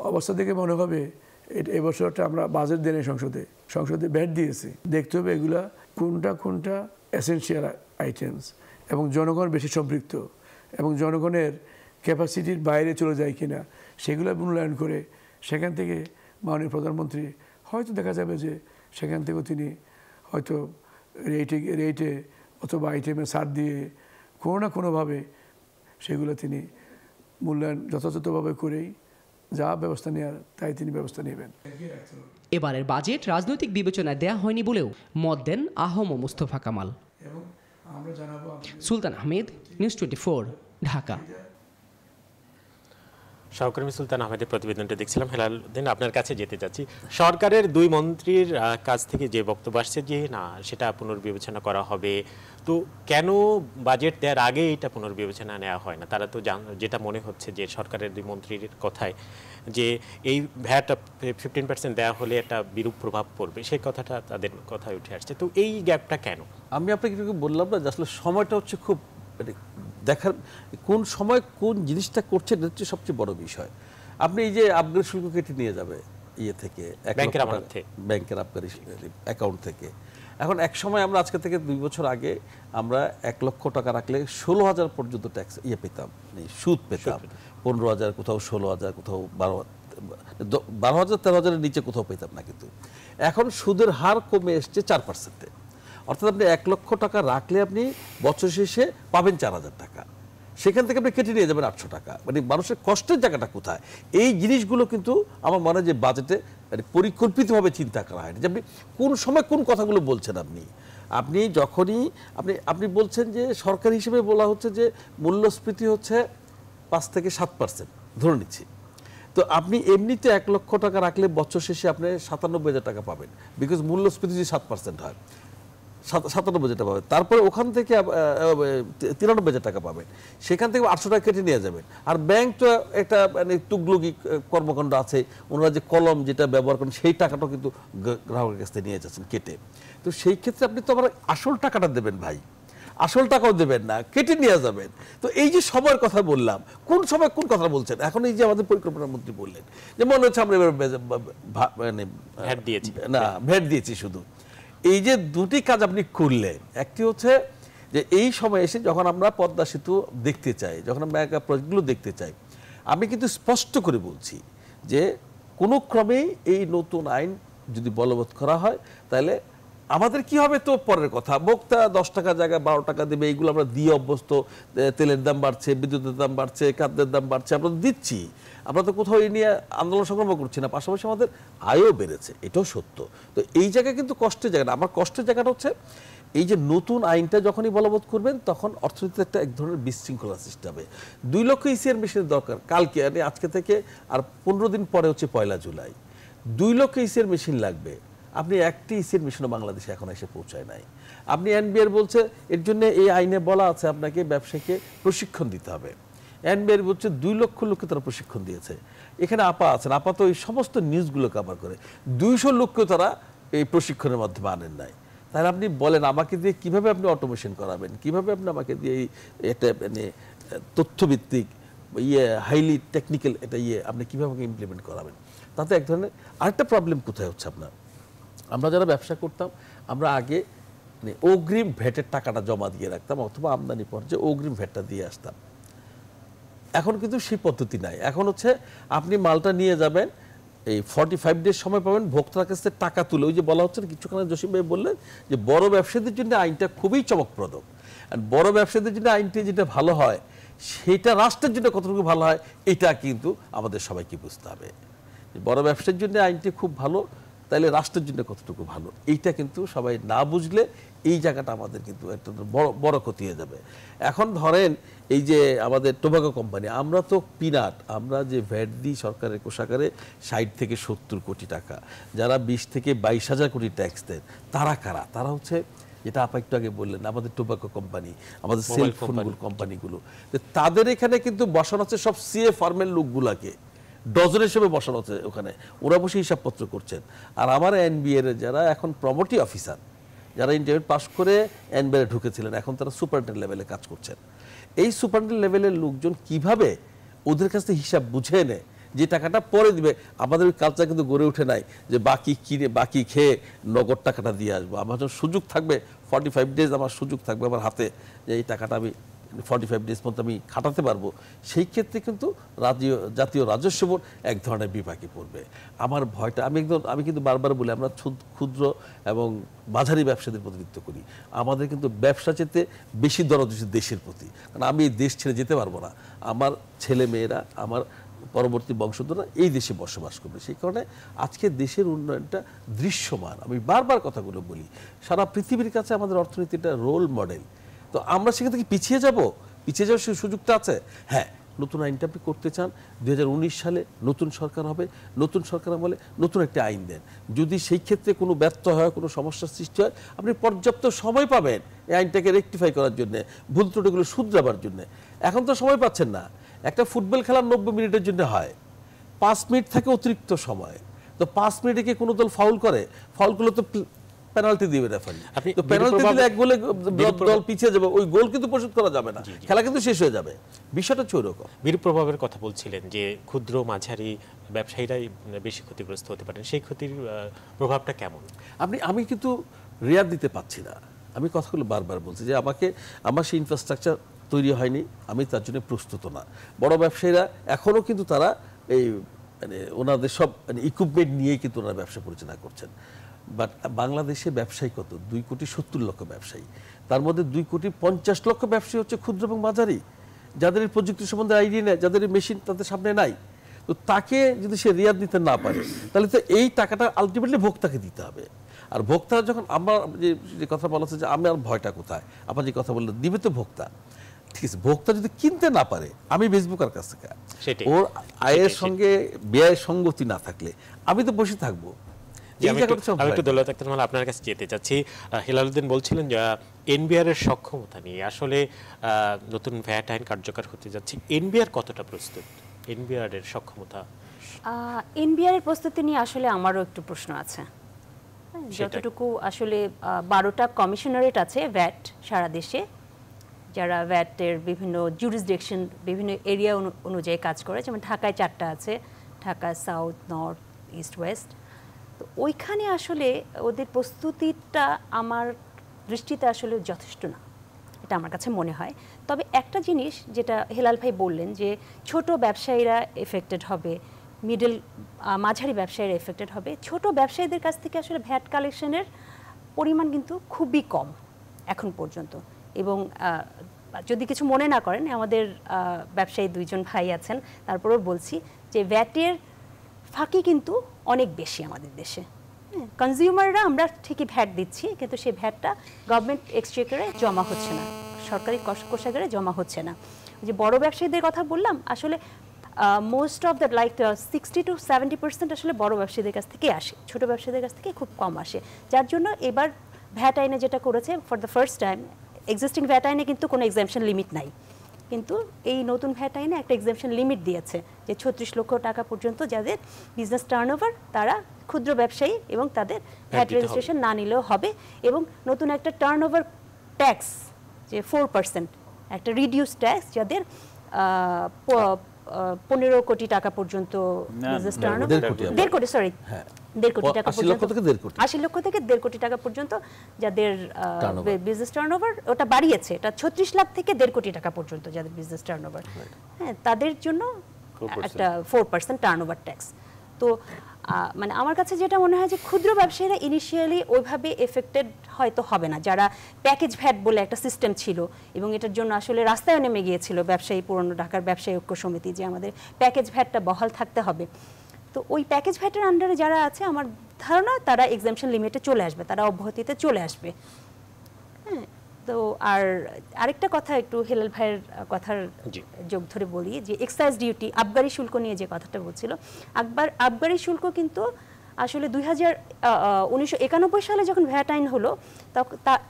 Speaker 12: অবস্থা দেখে মনে হবে এই বছরটা আমরা বাজেট দেন সংসদে ভ্যাট দিয়েছি, দেখতে হবে এগুলা কোনটা এসেনশিয়াল আইটেমস এবং জনগণ বেশি সম্পৃক্ত এবং জনগণের ক্যাপাসিটির বাইরে চলে যায় কিনা সেগুলো মূল্যায়ন করে সেখান থেকে মাননীয় প্রধানমন্ত্রী হয়তো দেখা যাবে যে সেখান থেকেও তিনি হয়তো রেটে অথবা আইটেমে ছাড় দিয়ে কোনো না কোনোভাবে সেগুলো তিনি মূল্যায়ন যথাযথভাবে করেই যা ব্যবস্থা নেওয়ার তাই তিনি ব্যবস্থা নেবেন।
Speaker 2: এবারের বাজেট রাজনৈতিক বিবেচনায় দেয়া হয়নি বলেও মত দেন আহম ও মুস্তফা কামাল। সুলতান আহমেদ, নিউজ 24, ঢাকা।
Speaker 1: সহকর্মী সুলতান আহমেদের প্রতিবেদনটা দেখছিলাম। হেলালুদ্দিন, আপনার কাছে যেতে চাচ্ছি। সরকারের দুই মন্ত্রীর কাছ থেকে যে বক্তব্য আসছে যে না সেটা পুনর্বিবেচনা করা হবে, তো কেন বাজেট দেওয়ার আগে এটা পুনর্বিবেচনা নেওয়া হয় না? তারা তো যেটা মনে হচ্ছে যে সরকারের দুই মন্ত্রীর কথায় যে এই ভ্যাট 15% দেওয়া হলে একটা বিরূপ প্রভাব পড়বে, সেই কথাটা তাদের কথায় উঠে আসছে। তো এই গ্যাপটা কেন?
Speaker 8: আমি আপনাকে বললাম না যে আসলে সময়টা হচ্ছে খুব দেখার, কোন সময় কোন জিনিসটা করছে এটা হচ্ছে সবচেয়ে বড় বিষয়। আপনি এই যে আবগারি শুল্ক কেটে নিয়ে যাবে ইয়ে থেকে, ব্যাংকের আবগারি অ্যাকাউন্ট থেকে। এখন এক সময় আমরা আজকে থেকে 2 বছর আগে আমরা 1 লক্ষ টাকা রাখলে 16,000 পর্যন্ত ট্যাক্স পেতাম, সুদ পেতাম। 15,000, কোথাও 16,000, কোথাও 12,000, 13,000-এর নিচে কোথাও পেতাম না। কিন্তু এখন সুদের হার কমে এসছে 4%-এ। অর্থাৎ আপনি 1 লক্ষ টাকা রাখলে আপনি বছর শেষে পাবেন 4,000 টাকা, সেখান থেকে আপনি কেটে নিয়ে যাবেন 800 টাকা। মানে মানুষের কষ্টের জায়গাটা কোথায়? এই জিনিসগুলো কিন্তু আমার মনে হয় যে বাজেটে পরিকল্পিতভাবে চিন্তা করা হয়নি যে আপনি কোন সময় কোন কথাগুলো বলছেন। আপনি যখনই আপনি বলছেন যে সরকার হিসেবে বলা হচ্ছে যে মূল্যস্ফীতি হচ্ছে 5 থেকে 7% ধরে নিচ্ছি, তো আপনি এমনিতে 1 লক্ষ টাকা রাখলে বছর শেষে আপনি 97,000 টাকা পাবেন, বিকজ মূল্যস্ফীতি যদি 7% হয় 97,000 টাকা পাবেন। তারপরে ওখান থেকে 93,000 টাকা পাবেন, সেখান থেকে 800 টাকা কেটে নিয়ে যাবেন। আর ব্যাংক তো একটা মানে তুগলকি কর্মকাণ্ড আছে, ওনারা যে কলম যেটা ব্যবহার করেন সেই টাকাটাও কিন্তু গ্রাহকের কাছ থেকে নিয়ে যাচ্ছেন কেটে। তো সেই ক্ষেত্রে আপনি তো আবার আসল টাকাটা দেবেন ভাই, আসল টাকাও দেবেন না, কেটে নিয়ে যাবেন। তো এই যে সময়ের কথা বললাম, কোন সময় কোন কথা বলছেন? এখন এই যে আমাদের পরিকল্পনা মন্ত্রী বললেন যে মনে হচ্ছে আমরা এবার ভ্যাট দিয়েছি শুধু। এই যে দুটি কাজ আপনি করলেন, একটি হচ্ছে যে এই সময় এসে যখন আমরা পদ্মা সেতু দেখতে চাই, যখন আমরা মেগা প্রজেক্টগুলো দেখতে চাই, আমি কিন্তু স্পষ্ট করে বলছি যে কোনো ক্রমেই এই নতুন আইন যদি বলবৎ করা হয় তাহলে আমাদের কি হবে তো পরের কথা। ভোক্তা 10 টাকা জায়গায় 12 টাকা দেবে, এইগুলো আমরা দিয়ে অভ্যস্ত। তেলের দাম বাড়ছে, বিদ্যুতের দাম বাড়ছে, খাদ্যের দাম বাড়ছে, আমরা দিচ্ছি। আমরা তো কোথাও এই নিয়ে আন্দোলন সংগ্রাম করছি না, পাশাপাশি আমাদের আয়ও বেড়েছে, এটাও সত্য। তো এই জায়গায় কিন্তু কষ্টের জায়গাটা, আমার কষ্টের জায়গাটা হচ্ছে এই যে নতুন আইনটা যখনই বলবৎ করবেন তখন অর্থনীতিতে একটা এক ধরনের বিশৃঙ্খলা সৃষ্টি হবে। 2 লক্ষ ইসিআর মেশিনের দরকার কালকে, আজকে থেকে আর 15 দিন পরে হচ্ছে 1 জুলাই। 2 লক্ষ ইসিআর মেশিন লাগবে। আপনি একটি ইসিআর মেশিনও বাংলাদেশে এখন এসে পৌঁছায় নাই। আপনি এনবিআর বলছে এর জন্য এই আইনে বলা আছে আপনাকে ব্যবসায়ীকে প্রশিক্ষণ দিতে হবে। এনবিআর হচ্ছে 2 লক্ষ লোককে তারা প্রশিক্ষণ দিয়েছে। এখানে আপা আছেন, আপা তো এই সমস্ত নিউজগুলো কভার করে, 200 লোককে তারা এই প্রশিক্ষণের মাধ্যমে আনেন নাই। তাহলে আপনি বলেন আমাকে দিয়ে কিভাবে আপনি অটোমেশন করাবেন, কিভাবে আপনি আমাকে দিয়ে একটা মানে তথ্যভিত্তিক হাইলি টেকনিক্যাল এটা আপনি কিভাবে ইমপ্লিমেন্ট করাবেন। তাতে এক ধরনের আরেকটা প্রবলেম কোথায় হচ্ছে আপনার, আমরা যারা ব্যবসা করতাম আমরা আগে মানে অগ্রিম ভ্যাটের টাকাটা জমা দিয়ে রাখতাম অথবা আমদানি পর্যায়ে অগ্রিম ভ্যাটটা দিয়ে আসতাম। এখন কিন্তু সেই পদ্ধতি নাই। এখন হচ্ছে আপনি মালটা নিয়ে যাবেন, এই 45 ডেজ সময় পাবেন, ভোক্তার কাছে টাকা তুলে, ওই যে বলা হচ্ছে কিছুক্ষণ জসিম ভাই বললেন যে বড় ব্যবসায়ীদের জন্য আইনটা খুবই চমকপ্রদ। আর বড় ব্যবসায়ীদের জন্য আইনটি যেটা ভালো হয় সেটা রাষ্ট্রের জন্য কতটুকু ভালো হয় এটা কিন্তু আমাদের সবাইকে বুঝতে হবে। বড় ব্যবসার জন্য আইনটি খুব ভালো, তাহলে রাষ্ট্রের জন্য কতটুকু ভালো এইটা কিন্তু সবাই না বুঝলে এই জায়গাটা আমাদের কিন্তু একটা বড় ক্ষতি হয়ে যাবে। এখন ধরেন এই যে আমাদের টোবাকো কোম্পানি, আমরা তো পিনাট, আমরা যে ভ্যাট দিই সরকারের কোষাগারে 60 থেকে 70 কোটি টাকা, যারা 20 থেকে 22,000 কোটি ট্যাক্স দেন তারা কারা? তারা হচ্ছে যেটা আপা একটু আগে বললেন আমাদের টোবাকো কোম্পানি, আমাদের সেল ফোন কোম্পানিগুলো, তাদের এখানে কিন্তু বসানো আছে সব সিএ ফার্মের লোকগুলাকে ডজন হিসেবে বসানো আছে ওখানে, ওরা বসে হিসাবপত্র করছেন। আর আমার এনবিআর যারা এখন প্রমোটি অফিসার, যারা ইন্টারমিডিয়েট পাস করে এনবিআর ঢুকেছিলেন, এখন তারা সুপারিনটেন্ডেন্ট লেভেলে কাজ করছেন। এই সুপারিনটেন্ডেন্ট লেভেলের লোকজন কিভাবে ওদের কাছ থেকে হিসাব বুঝে এনে যে টাকাটা পরে দিবে, আমাদের ওই কালচার কিন্তু গড়ে ওঠে নাই যে বাকি কিনে বাকি খেয়ে নগদ টাকাটা দিয়ে আসবো। আমার যখন সুযোগ থাকবে 45 ডেজ আমার সুযোগ থাকবে আমার হাতে যে এই টাকাটা আমি 45 ডেজ পর্যন্ত আমি খাটাতে পারবো, সেই ক্ষেত্রে কিন্তু জাতীয় রাজস্ব বোর্ড এক ধরনের বিপাকে পড়বে। আমার ভয়টা আমি কিন্তু বারবার বলি আমরা ক্ষুদ্র এবং মাঝারি ব্যবসাদের প্রতিনিধিত্ব করি, আমাদের কিন্তু ব্যবসা চেতে বেশি দরদ দেশের প্রতি, কারণ আমি এই দেশ ছেড়ে যেতে পারবো না, আমার ছেলে মেয়েরা আমার পরবর্তী বংশধররা এই দেশে বসবাস করবে। সেই কারণে আজকে দেশের উন্নয়নটা দৃশ্যমান, আমি বারবার কথাগুলো বলি, সারা পৃথিবীর কাছে আমাদের অর্থনীতিটা রোল মডেল। তো আমরা সেখান থেকে পিছিয়ে যাওয়ার সেই সুযোগটা আছে। হ্যাঁ, নতুন আইনটা আপনি করতে চান, 2019 সালে নতুন সরকার হবে, নতুন সরকার বলে নতুন একটা আইন দেন। যদি সেই ক্ষেত্রে কোনো ব্যর্থ হয়, কোনো সমস্যার সৃষ্টি হয়, আপনি পর্যাপ্ত সময় পাবেন এই আইনটাকে রেকটিফাই করার জন্য, ভুল ত্রুটিগুলো শুধরাবার জন্য। এখন তো সময় পাচ্ছেন না। একটা ফুটবল খেলা 90 মিনিটের জন্য হয়, 5 মিনিট থাকে অতিরিক্ত সময়। তো 5 মিনিটে কি কোনো দল ফাউল করে? ফাউল করলে তো পেনাল্টি দিবে রেফারি, তো পেনাল্টি দিলে এক গোলে দল পিছিয়ে যাবে, ওই গোল কিন্তু পরিশোধ করা যাবে না, খেলা কিন্তু শেষ হয়ে যাবে। বিষয়টা হচ্ছে ওইরকম।
Speaker 1: বিরূপ প্রভাবের কথা বলছিলেন যে ক্ষুদ্র মাঝারি ব্যবসায়ীরাই বেশি ক্ষতিগ্রস্ত হতে পারেন, সেই ক্ষতির প্রভাবটা কেমন?
Speaker 8: আমি কিন্তু রেয়ার দিতে পারছি না, আমি কথাগুলো বারবার বলছি যে আমার সেই ইনফ্রাস্ট্রাকচার তৈরি হয়নি, আমি তার জন্য প্রস্তুত না। বড় ব্যবসায়ীরা এখনও কিন্তু তারা এই মানে ওনাদের সব ইকুইপমেন্ট নিয়েই কিন্তু ওনারা ব্যবসা পরিচালনা করছেন। বাট বাংলাদেশে ব্যবসায়ী কত? 2,70,00,000 ব্যবসায়ী, তার মধ্যে 2,50,00,000 ব্যবসায়ী হচ্ছে ক্ষুদ্র এবং মাঝারি, যাদের প্রযুক্তি সম্বন্ধে আইডিয়া নেই, যাদের মেশিন তাদের সামনে নাই। তো তাকে যদি সে রিয়াদ দিতে না পারে, তাহলে তো এই টাকাটা আলটিমেটলি ভোক্তাকে দিতে হবে। আর ভোক্তা যখন আমার যে কথা বলা হচ্ছে যে আমার ভয়টা কোথায়, আপনার যে কথা বললেন দিবে তো ভোক্তা, ঠিক আছে, ভোক্তা যদি কিনতে না পারে আমি বেচবো কার কাছ থেকে? ওর আয়ের সঙ্গে ব্যয়ের সঙ্গতি না থাকলে আমি তো বসে থাকবো।
Speaker 1: আমি একটু দৌলত আক্তার আপনার কাছে যেতে চাচ্ছি। হেলালুদ্দিন বলছিলেন যে এনবিআর এর সক্ষমতা নিয়ে, আসলে নতুন ভ্যাট আইন কার্যকর হতে যাচ্ছে, এনবিআর কতটা প্রস্তুত? এনবিআর এর সক্ষমতা,
Speaker 9: এনবিআর এর প্রস্তুতি নিয়ে আসলে আমারও একটু প্রশ্ন আছে। যতটুকু আসলে 12টা কমিশনারেট আছে ভ্যাট সারা দেশে, যারা ভ্যাটের বিভিন্ন জুরিসডিকশন বিভিন্ন এরিয়া অনুযায়ী কাজ করে, যেমন ঢাকায় 4টা আছে, Dhaka south, north, east, West. তো ওইখানে আসলে ওদের প্রস্তুতিটা আমার দৃষ্টিতে আসলে যথেষ্ট না, এটা আমার কাছে মনে হয়। তবে একটা জিনিস যেটা হেলাল ভাই বললেন যে ছোট ব্যবসায়ীরা এফেক্টেড হবে, মাঝারি ব্যবসায়ীরা এফেক্টেড হবে, ছোট ব্যবসায়ীদের কাছ থেকে আসলে ভ্যাট কালেকশনের পরিমাণ কিন্তু খুবই কম এখন পর্যন্ত। এবং যদি কিছু মনে না করেন, আমাদের ব্যবসায়ী 2জন ভাই আছেন, তারপরেও বলছি যে ভ্যাটের ফাঁকি কিন্তু অনেক বেশি আমাদের দেশে। কনজিউমাররা আমরা ঠিকই ভ্যাট দিচ্ছি, কিন্তু সেই ভ্যাটটা গভর্নমেন্ট এক্সচেকারে জমা হচ্ছে না, সরকারি কোষাগারে জমা হচ্ছে না। যে বড় ব্যবসায়ীদের কথা বললাম, আসলে মোস্ট অফ দ্য 60 to 70% আসলে বড় ব্যবসায়ীদের কাছ থেকে আসে, ছোট ব্যবসায়ীদের কাছ থেকে খুব কম আসে। যার জন্য এবার ভ্যাট আইনে যেটা করেছে, for the first time existing VAT আইনে কিন্তু কোনো এক্সাম্পশন লিমিট নাই, কিন্তু এই নতুন ভ্যাট আইনে একটা এক্সাম্পশন লিমিট দিয়েছে যে 36 লক্ষ টাকা পর্যন্ত যাদের বিজনেস টার্নওভার তারা ক্ষুদ্র ব্যবসায়ী এবং তাদের ভ্যাট রেজিস্ট্রেশন না নিলেও হবে, এবং নতুন একটা টার্নওভার ট্যাক্স যে 4%, একটা রিডিউস ট্যাক্স যাদের 15 কোটি টাকা পর্যন্ত বিজনেস টার্নওভার, 1.5 কোটি, সরি 1.5 কোটি টাকা পর্যন্ত, 80 লক্ষ থেকে 1.5 কোটি টাকা পর্যন্ত যাদের বিজনেস টার্নওভার, ওটা বাড়িয়েছে, এটা 36 লাখ থেকে 1.5 কোটি টাকা পর্যন্ত যাদের বিজনেস টার্নওভার, হ্যাঁ, তাদের জন্য একটা 4% টার্নওভার ট্যাক্স। তো মানে আমার কাছে যেটা মনে হয় যে ক্ষুদ্র ব্যবসায়ীরা ইনিশিয়ালি ওইভাবে এফেক্টেড হয়তো হবে না, যারা প্যাকেজ ভ্যাট বলে একটা সিস্টেম ছিল এবং এটার জন্য আসলে রাস্তায় নেমে গিয়েছিল ব্যবসায়ী, পুরনো ঢাকার ব্যবসায়ী ঐক্য সমিতি, যে আমাদের প্যাকেজ ভ্যাটটা বহাল থাকতে হবে। তো ওই প্যাকেজ ভ্যাটের আন্ডারে যারা আছে আমার ধারণা তারা এক্সাম্পশন লিমিটে চলে আসবে, তারা অব্যাহতিতে চলে আসবে। হ্যাঁ, তো আর আরেকটা কথা একটু হেলাল ভাইয়ের কথার যোগ ধরে বলি যে এক্সাইজ ডিউটি, আবগারি শুল্ক নিয়ে যে কথাটা বলছিল, আবগারি শুল্ক কিন্তু আসলে 1991 সালে যখন ভ্যাট আইন হলো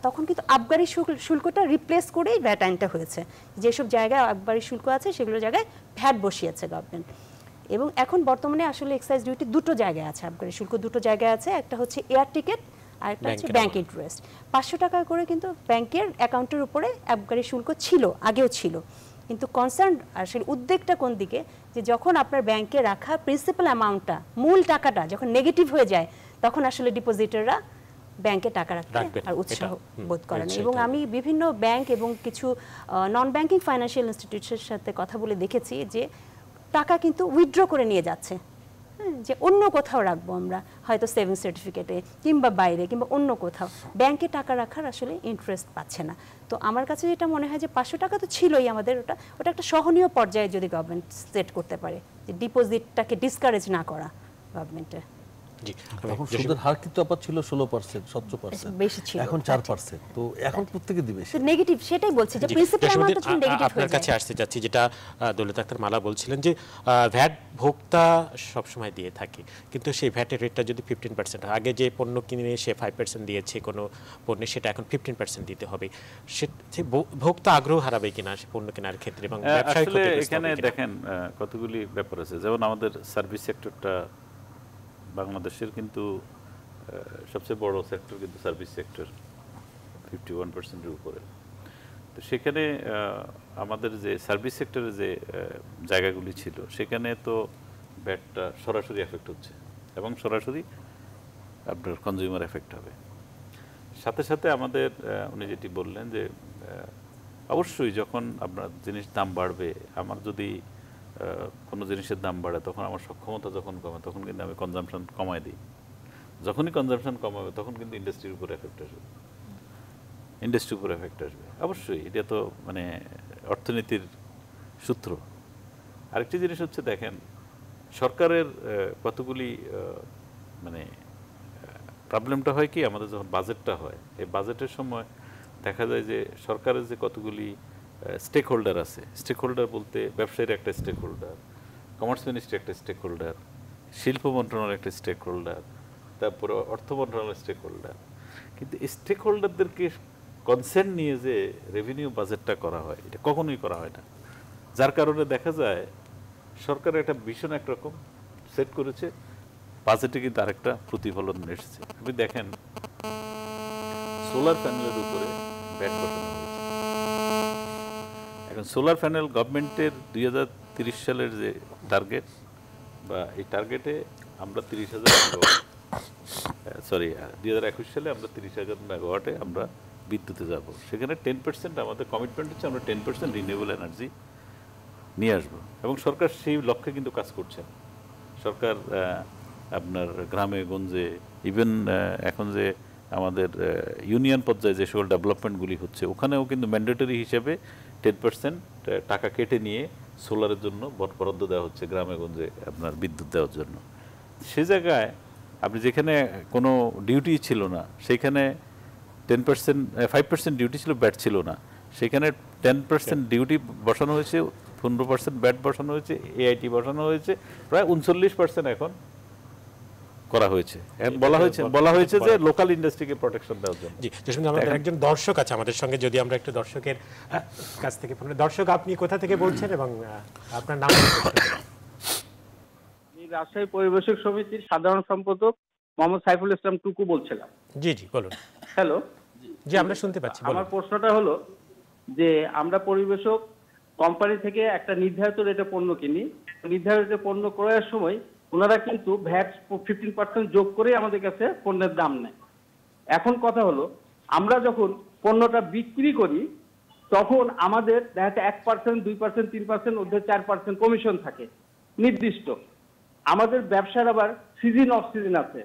Speaker 9: তখন কিন্তু আবগারি শুল্কটা রিপ্লেস করেই ভ্যাট আইনটা হয়েছে। যেসব জায়গায় আবগারি শুল্ক আছে সেগুলো জায়গায় ভ্যাট বসিয়েছে গভর্নমেন্ট। এবং এখন বর্তমানে আসলে এক্সাইজ ডিউটি দুটো জায়গায় আছে, আবগারি শুল্ক দুটো জায়গায় আছে, একটা হচ্ছে এয়ার টিকেট আর একটা হচ্ছে ব্যাংক ইন্টারেস্ট। 500 টাকা করে কিন্তু ব্যাংকের অ্যাকাউন্টের উপরে আবগারি শুল্ক ছিল, আগেও ছিল, কিন্তু কনসার্ন আসলে উদ্বেগটা কোন দিকে, যে যখন আপনার ব্যাংকে রাখা প্রিন্সিপাল অ্যামাউন্টটা, মূল টাকাটা যখন নেগেটিভ হয়ে যায় তখন আসলে ডিপোজিটররা ব্যাংকে টাকা রাখতে আর উৎসাহ বোধ করে না। এবং আমি বিভিন্ন ব্যাংক এবং কিছু নন ব্যাংকিং ফাইন্যান্সিয়াল ইনস্টিটিউটের সাথে কথা বলে দেখেছি যে টাকা কিন্তু উইথড্র করে নিয়ে যাচ্ছে, যে অন্য কোথাও রাখবো আমরা, হয়তো সেভিং সার্টিফিকেটে কিংবা বাইরে কিংবা অন্য কোথাও, ব্যাংকে টাকা রাখার আসলে ইন্টারেস্ট পাচ্ছে না। তো আমার কাছে যেটা মনে হয় যে 500 টাকা তো ছিলই আমাদের, ওটা একটা সহনীয় পর্যায়ে যদি গভর্নমেন্ট সেট করতে পারে, যে ডিপোজিটটাকে ডিসকারেজ না করা গভর্নমেন্টের।
Speaker 8: তখন সুদের হার কিন্তু আবার ছিল 16%, 17%, বেশি ছিল, এখন 4%। তো এখন প্রত্যেককে দিবে সে
Speaker 9: নেগেটিভ, সেটাই বলছি যে প্রিন্সিপাল অ্যামাউন্ট যখন নেগেটিভ হয়ে যায়।
Speaker 1: আপনার কাছে আসতে যাচ্ছি, যেটা দৌলত আক্তার মালা বলছিলেন যে ভ্যাট ভোক্তা সব সময় দিয়ে থাকে, কিন্তু সেই ভ্যাটের রেটটা যদি 15%, আগে যে পণ্য কিনে সে 5% দিয়েছে কোনো পণ্যে, সেটা এখন 15% দিতে হবে, সে ভোক্তা আগ্রহ হারাবে কিনা সে পণ্য কেনার ক্ষেত্রে? এবং ব্যবসায়িক
Speaker 10: এখানে দেখেন কতগুলি ব্যাপার আছে, যেমন আমাদের সার্ভিস সেক্টরটা বাংলাদেশের কিন্তু সবচেয়ে বড় সেক্টর কিন্তু সার্ভিস সেক্টর, 51%-এর উপরে। তো সেখানে আমাদের যে সার্ভিস সেক্টরের যে জায়গাগুলি ছিল সেখানে তো ভ্যাটটা সরাসরি এফেক্ট হচ্ছে এবং সরাসরি আপনার কনজিউমার এফেক্ট হবে। সাথে সাথে আমাদের উনি যেটি বললেন যে অবশ্যই যখন আপনার জিনিস দাম বাড়বে, আমার যদি কোনো জিনিসের দাম বাড়ে তখন আমার সক্ষমতা যখন কমে তখন কিন্তু আমি কনজাম্পশন কমায় দিই। যখনই কনজাম্পশন কমাবে তখন কিন্তু ইন্ডাস্ট্রির উপর এফেক্ট আসবে, ইন্ডাস্ট্রির উপর এফেক্ট আসবে অবশ্যই। এটা তো মানে অর্থনীতির সূত্র। আরেকটি জিনিস হচ্ছে দেখেন, সরকারের কতগুলি মানে প্রবলেমটা হয় কি, আমাদের যখন বাজেটটা হয়, এই বাজেটের সময় দেখা যায় যে সরকারের যে কতগুলি স্টেক হোল্ডার আছে, স্টেক হোল্ডার বলতে ব্যবসায়ীর একটা স্টেক হোল্ডার, কমার্স মিনিস্ট্রি একটা স্টেক হোল্ডার, শিল্প মন্ত্রণালয়ের একটা স্টেক হোল্ডার, তারপরে অর্থ মন্ত্রণালয়ের স্টেক হোল্ডার, কিন্তু স্টেক হোল্ডারদেরকে কনসেন্ট নিয়ে যে রেভিনিউ বাজেটটা করা হয় এটা কখনোই করা হয় না। যার কারণে দেখা যায় সরকার একটা ভীষণ একরকম সেট করেছে, বাজেটে কিন্তু আরেকটা প্রতিফলন এসেছে। আপনি দেখেন সোলার প্যানেলের উপরে ব্যাট বসানো হয়েছে। এখন সোলার প্যানেল গভর্নমেন্টের 2030 সালের যে টার্গেট, বা এই টার্গেটে আমরা 2021 সালে আমরা 30,000 মেগাওয়াটে আমরা বিদ্যুতে যাব। সেখানে 10% আমাদের কমিটমেন্ট হচ্ছে আমরা 10% রিনিউয়েবল এনার্জি নিয়ে আসবো, এবং সরকার সেই লক্ষ্যে কিন্তু কাজ করছে। সরকার আপনার গ্রামে গঞ্জে, ইভেন এখন যে আমাদের ইউনিয়ন পর্যায়ে যে সকল ডেভেলপমেন্টগুলি হচ্ছে ওখানেও কিন্তু ম্যান্ডেটরি হিসেবে 10% টাকা কেটে নিয়ে সোলারের জন্য বরাদ্দ দেওয়া হচ্ছে গ্রামে গঞ্জে আপনার বিদ্যুৎ দেওয়ার জন্য। সে জায়গায় আপনি যেখানে কোনো ডিউটি ছিল না সেখানে 5% ডিউটি ছিল, ব্যাট ছিল না, সেখানে 10% ডিউটি বসানো হয়েছে, 15% ব্যাট বসানো হয়েছে, এআইটি বসানো হয়েছে, প্রায় 39% এখন করা হয়েছে। বলা হয়েছে যে লোকাল ইন্ডাস্ট্রিকে প্রোটেকশন দেওয়ার জন্য।
Speaker 1: জি, আমাদের একজন দর্শক আছে আমাদের সঙ্গে, যদি আমরা একটু দর্শকের কাছ থেকে দর্শক, আপনি কোথা থেকে বলছেন এবং আপনার নাম?
Speaker 13: আমি রাজশাহী পরিবেশক সমিতির সাধারণ সম্পাদক মোহাম্মদ সাইফুল ইসলাম টুকু বলছিলাম।
Speaker 1: জি জি বলুন।
Speaker 13: হ্যালো,
Speaker 1: জি আমরা শুনতে পাচ্ছি।
Speaker 13: আমার প্রশ্নটা হলো যে আমরা পরিবেশক কোম্পানি থেকে একটা নির্ধারিত রেটে পণ্য কিনি, নির্ধারিত রেটে পণ্য ক্রয়ের সময় ওনারা কিন্তু ভ্যাট 15% যোগ করে আমাদের কাছে পণ্যের দাম নেয়। এখন কথা হলো আমরা যখন পণ্যটা বিক্রি করি তখন আমাদের দেখা যাচ্ছে 1%, 2%, 3%, ওদের 4% কমিশন থাকে নির্দিষ্ট। আমাদের ব্যবসার আবার সিজন অফ সিজন আছে।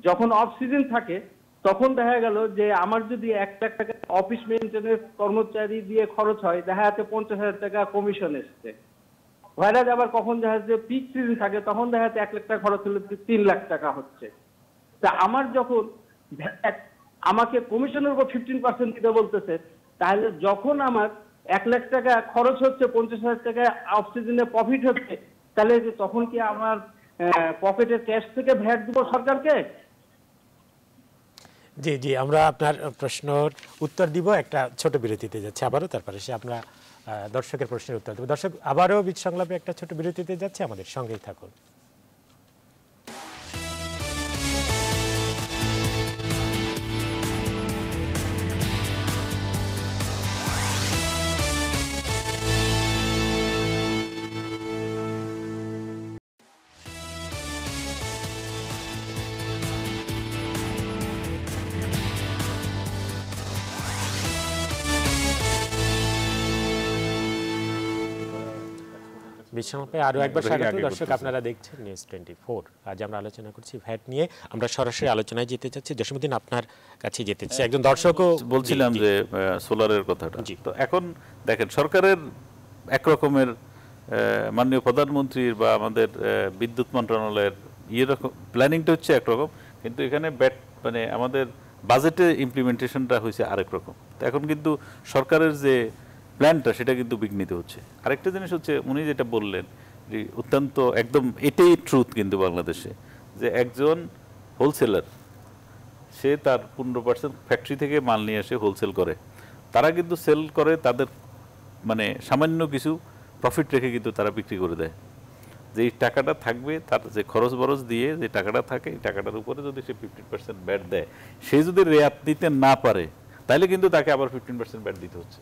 Speaker 13: যখন অফ সিজন থাকে তখন দেখা গেল যে আমার যদি 1 লাখ টাকা অফিস মেইনটেনেন্স কর্মচারী দিয়ে খরচ হয়, দেখা যাচ্ছে 50,000 টাকা কমিশন এসছে। ভাইরাজ আবার কখন দেখা যাচ্ছে পিক সিজন থাকে তখন দেখা যাচ্ছে 1 লাখ টাকা খরচ হলে 3 লাখ টাকা হচ্ছে। তা আমার যখন আমাকে কমিশনের উপর 15% দিতে বলতেছে, তাহলে যখন আমার 1 লাখ টাকা খরচ হচ্ছে, 50,000 টাকা অফ সিজনে প্রফিট হচ্ছে, তাহলে তখন কি আমার পকেটের ক্যাশ থেকে ভ্যাট দিব সরকারকে?
Speaker 1: জি জি, আমরা আপনার প্রশ্নের উত্তর দিব, একটা ছোট বিরতিতে যাচ্ছে আবারও, তারপরে সে আমরা দর্শকের প্রশ্নের উত্তর দেব। দর্শক, আবারও বীজ সংলাপে একটা ছোট বিরতিতে যাচ্ছে, আমাদের সঙ্গেই থাকুন। বিশ্বমাপে আরও একবার স্বাগত। দর্শক, আপনারা দেখছেন নিউজ 24। আজ আমরা আলোচনা করছি ভ্যাট নিয়ে। আমরা সরাসরি আলোচনায় যেতে চাচ্ছি। জসীমউদ্দিন, আপনার কাছে যেতে চাচ্ছি। একজন দর্শকও
Speaker 10: বলছিলাম যে সোলারের কথাটা। তো এখন দেখেন, সরকারের একরকমের মাননীয় প্রধানমন্ত্রীর বা আমাদের বিদ্যুৎ মন্ত্রণালয়ের রকম প্ল্যানিংটা হচ্ছে একরকম, কিন্তু এখানে মানে আমাদের বাজেটে ইমপ্লিমেন্টেশনটা হয়েছে আরেক রকম। তো এখন কিন্তু সরকারের যে প্ল্যানটা সেটা কিন্তু বিঘ্নিত হচ্ছে। আরেকটা জিনিস হচ্ছে, উনি যেটা বললেন যে অত্যন্ত একদম এটাই ট্রুথ কিন্তু বাংলাদেশে, যে একজন হোলসেলার সে তার 15% ফ্যাক্টরি থেকে মাল নিয়ে এসে হোলসেল করে, তারা কিন্তু সেল করে তাদের মানে সামান্য কিছু প্রফিট রেখে কিন্তু তারা বিক্রি করে দেয়। যে এই টাকাটা থাকবে, তার যে খরচ বরচ দিয়ে যে টাকাটা থাকে, এই টাকাটার উপরে যদি সে 15% ব্যাট দেয়, সে যদি রেয়াত নিতে না পারে তাহলে কিন্তু তাকে আবার 15% ব্যাট দিতে হচ্ছে,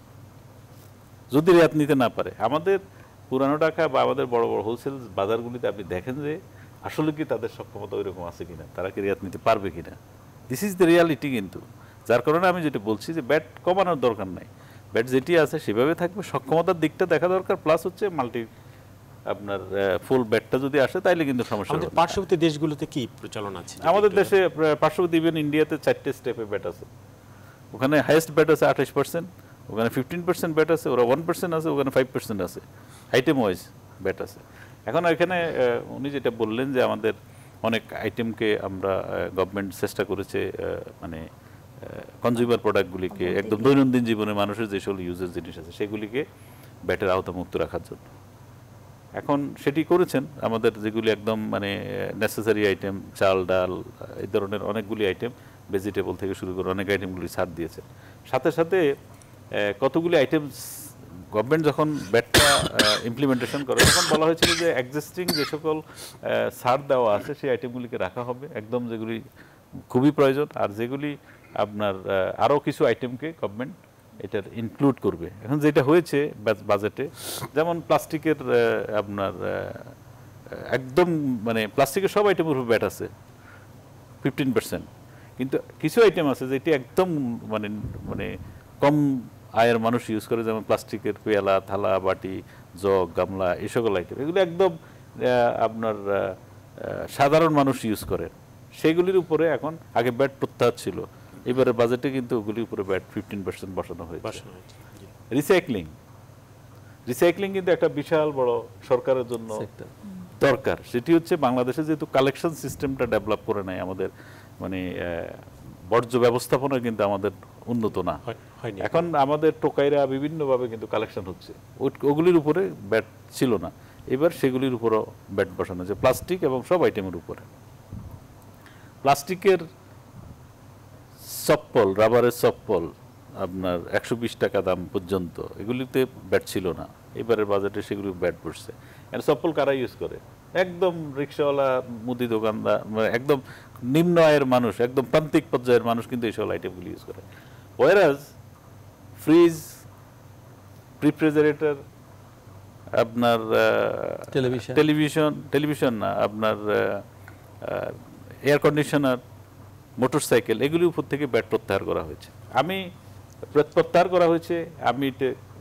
Speaker 10: যদি রেয়াত নিতে না পারে। আমাদের পুরানো টাকা বা আমাদের বড় বড় হোলসেল বাজারগুলিতে আপনি দেখেন যে আসলে কি তাদের সক্ষমতা ওইরকম আছে কিনা, তারা কি রেয়াত নিতে পারবে কিনা। This is the reality. কিন্তু যার কারণে আমি যেটা বলছি যে ব্যাট কমানোর দরকার নাই, ব্যাট যেটি আছে সেভাবে থাকবে, সক্ষমতার দিকটা দেখা দরকার, প্লাস হচ্ছে মাল্টি আপনার ফুল ব্যাটটা যদি আসে তাইলে কিন্তু সমস্যা হবে।
Speaker 1: পার্শ্ববর্তী দেশগুলোতে কি প্রচলন আছে?
Speaker 10: আমাদের দেশে পার্শ্ববর্তী ইভেন ইন্ডিয়াতে 4টে স্টেপে ব্যাট আছে। ওখানে হাইয়েস্ট ব্যাট আছে 28%, ওখানে 15% ব্যাট আছে, ওরা 1% আছে, ওখানে 5% আছে, আইটেম ওয়াইজ ব্যাট আছে। এখন এখানে উনি যেটা বললেন যে আমাদের অনেক আইটেমকে আমরা গভর্নমেন্ট চেষ্টা করেছে মানে কনজিউমার প্রোডাক্টগুলিকে একদম দৈনন্দিন জীবনে মানুষের যে সকল ইউজের জিনিস আছে সেগুলিকে ব্যাটের আওতামুক্ত রাখার জন্য। এখন সেটি করেছেন। আমাদের যেগুলি একদম মানে নেসেসারি আইটেম, চাল ডাল এই ধরনের অনেকগুলি আইটেম, ভেজিটেবল থেকে শুরু করে অনেক আইটেমগুলি ছাড় দিয়েছে। সাথে সাথে কতগুলি আইটেমস গভর্নমেন্ট যখন ব্যাটটা ইমপ্লিমেন্টেশন করে তখন বলা হয়েছিল যে এক্সিস্টিং যে সকল ছাড় দেওয়া আছে সেই আইটেমগুলিকে রাখা হবে একদম, যেগুলি খুবই প্রয়োজন, আর যেগুলি আপনার আরও কিছু আইটেমকে গভর্নমেন্ট এটার ইনক্লুড করবে। এখন যেটা হয়েছে বাজেটে, যেমন প্লাস্টিকের আপনার একদম মানে প্লাস্টিকের সব আইটেমের উপর ব্যাট আছে 15%, কিন্তু কিছু আইটেম আছে যেটি একদম মানে মানে কম আয়ের মানুষ ইউজ করে, যেমন প্লাস্টিকের পেয়ালা, থালা, বাটি, জগ, গামলা, এই সকল আইটেম, এগুলো একদম আপনার সাধারণ মানুষ ইউজ করে, সেগুলির উপরে এখন আগে ব্যাট প্রত্যাহার ছিল, এবারে বাজেটে কিন্তু ওগুলির উপরে ব্যাট 15% বসানো হয়েছে। রিসাইক্লিং কিন্তু একটা বিশাল বড় সরকারের জন্য দরকার। সেটি হচ্ছে বাংলাদেশে যেহেতু কালেকশন সিস্টেমটা ডেভেলপ করে নাই, আমাদের মানে বর্জ্য ব্যবস্থাপনা কিন্তু আমাদের উন্নত না। এখন আমাদের টোকাইরা বিভিন্নভাবে কিন্তু কালেকশন হচ্ছে, ওগুলির উপরে ব্যাট ছিল না, এবার সেগুলির উপরও ব্যাট বসানো হয়েছে, প্লাস্টিক এবং সব আইটেমের উপরে। প্লাস্টিকের চপ্পল, রাবারের চপ্পল আপনার 120 টাকা দাম পর্যন্ত, এগুলিতে ব্যাট ছিল না। এবারের বাজেটে সেগুলি ব্যাট পড়ছে। চপ্পল কারা ইউজ করে? একদম রিক্সাওয়ালা, মুদি দোকানদার, মানে একদম নিম্ন আয়ের মানুষ, একদম প্রান্তিক পর্যায়ের মানুষ কিন্তু এই সকল আইটেমগুলি ইউজ করে। ওয়ারাজ ফ্রিজ, রেফ্রিজারেটর, আপনার টেলিভিশন না, আপনার এয়ার কন্ডিশনার, মোটরসাইকেল, এগুলির উপর থেকে ব্যাট প্রত্যাহার করা হয়েছে। প্রত্যাহার করা হয়েছে, আমি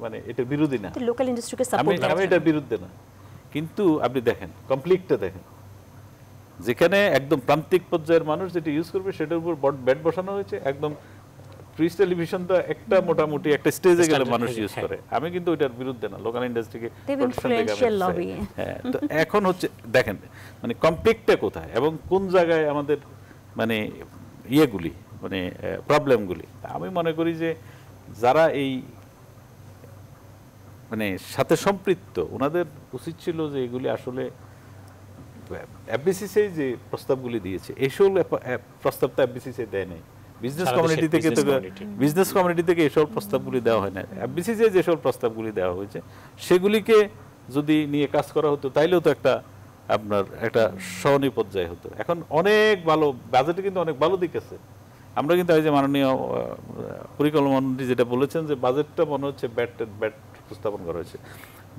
Speaker 10: মানে এটার বিরোধী না,
Speaker 9: লোকাল ইন্ডাস্ট্রিকে সাপোর্ট
Speaker 10: আমি এটার বিরুদ্ধে না। কিন্তু আপনি দেখেন কমপ্লিটটা দেখেন, যেখানে একদম প্রান্তিক পর্যায়ের মানুষ যেটা ইউজ করবে সেটার উপর ব্যাট বসানো হয়েছে। একদম ফ্রিজ, টেলিভিশন তো একটা মোটামুটি একটা স্টেজে গেলে মানুষ ইউজ করে। আমি কিন্তু ওইটার বিরুদ্ধে না, লোকাল ইন্ডাস্ট্রিকে হ্যাঁ। তো এখন হচ্ছে দেখেন মানে কমপ্লিটটা কোথায় এবং কোন জায়গায় আমাদের মানে ইয়েগুলি মানে প্রবলেমগুলি। আমি মনে করি যে যারা এই মানে সাথে সম্পৃক্ত, ওনাদের উচিত ছিল যে এগুলি আসলে এফবিসিসিআই যে প্রস্তাবগুলি দিয়েছে, এইসব প্রস্তাবটা এফবিসিসিআই দেয় নাই, বিজনেস কমিউনিটি থেকে এইসব প্রস্তাবগুলি দেওয়া হয় না। এফবিসিসিআই যেসব প্রস্তাবগুলি দেওয়া হয়েছে সেগুলিকে যদি নিয়ে কাজ করা হতো তাইলেও তো একটা আপনার একটা সহনীয় পর্যায়ে হতো। এখন অনেক ভালো বাজেটে কিন্তু অনেক ভালো দিক আছে। আমরা কিন্তু এই যে মাননীয় পরিকল্পনা মন্ত্রী যেটা বলেছেন যে বাজেটটা মনে হচ্ছে ব্যাট উপস্থাপন করা হয়েছে,